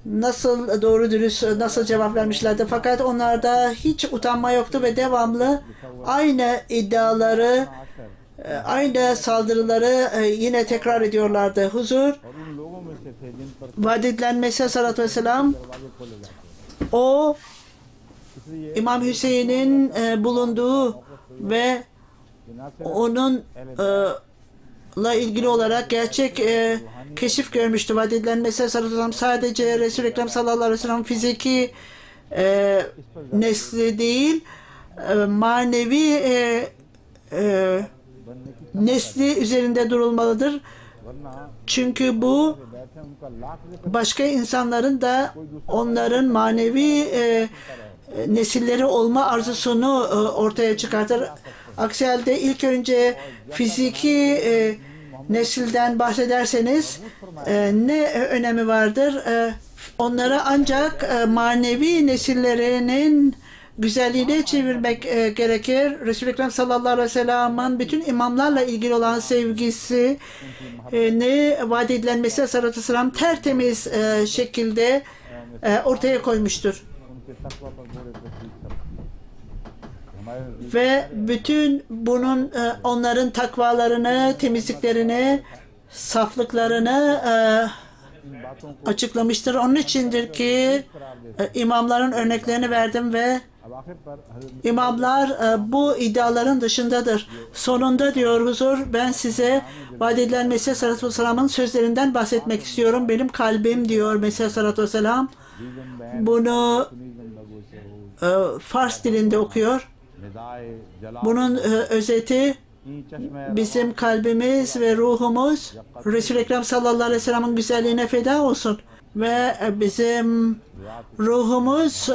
nasıl doğru dürüst nasıl cevap vermişlerdi. Fakat onlarda hiç utanma yoktu ve devamlı aynı iddiaları, aynı saldırıları yine tekrar ediyorlardı. Huzur, vaat edilen Mesih sallallahu aleyhi ve sellem, o İmam Hüseyin'in bulunduğu ve onunla ilgili olarak gerçek keşif görmüştü. Vaat edilen Mesih sallallahu aleyhi ve sellem sadece Resul-i Ekrem sallallahu aleyhi ve sellem fiziki nesli değil, manevi nesli üzerinde durulmalıdır. Çünkü bu başka insanların da onların manevi nesilleri olma arzusunu ortaya çıkartır. Aksi halde ilk önce fiziki nesilden bahsederseniz ne önemi vardır? Onlara ancak manevi nesillerinin güzelliğine çevirmek gerekir. Resul-i Ekrem sallallahu aleyhi ve sellem'in bütün imamlarla ilgili olan sevgisi ne vaat edilen Mesih sallallahu aleyhi ve sellem tertemiz şekilde ortaya koymuştur. Ve bütün bunun onların takvalarını, temizliklerini, saflıklarını açıklamıştır. Onun içindir ki imamların örneklerini verdim ve imamlar bu iddiaların dışındadır. Sonunda diyor huzur, ben size vaat edilen Mesih sallallahu aleyhi ve sellem'in sözlerinden bahsetmek istiyorum. Benim kalbim diyor Mesih sallallahu aleyhi ve sellem. Bunu Fars dilinde okuyor. Bunun özeti bizim kalbimiz ve ruhumuz Resul-i Ekrem sallallahu aleyhi ve sellem'in güzelliğine feda olsun. Ve bizim ruhumuz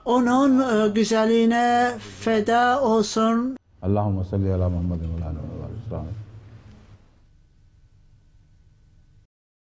onun güzelliğine feda olsun. Allahümme salli ala Muhammedin ve ala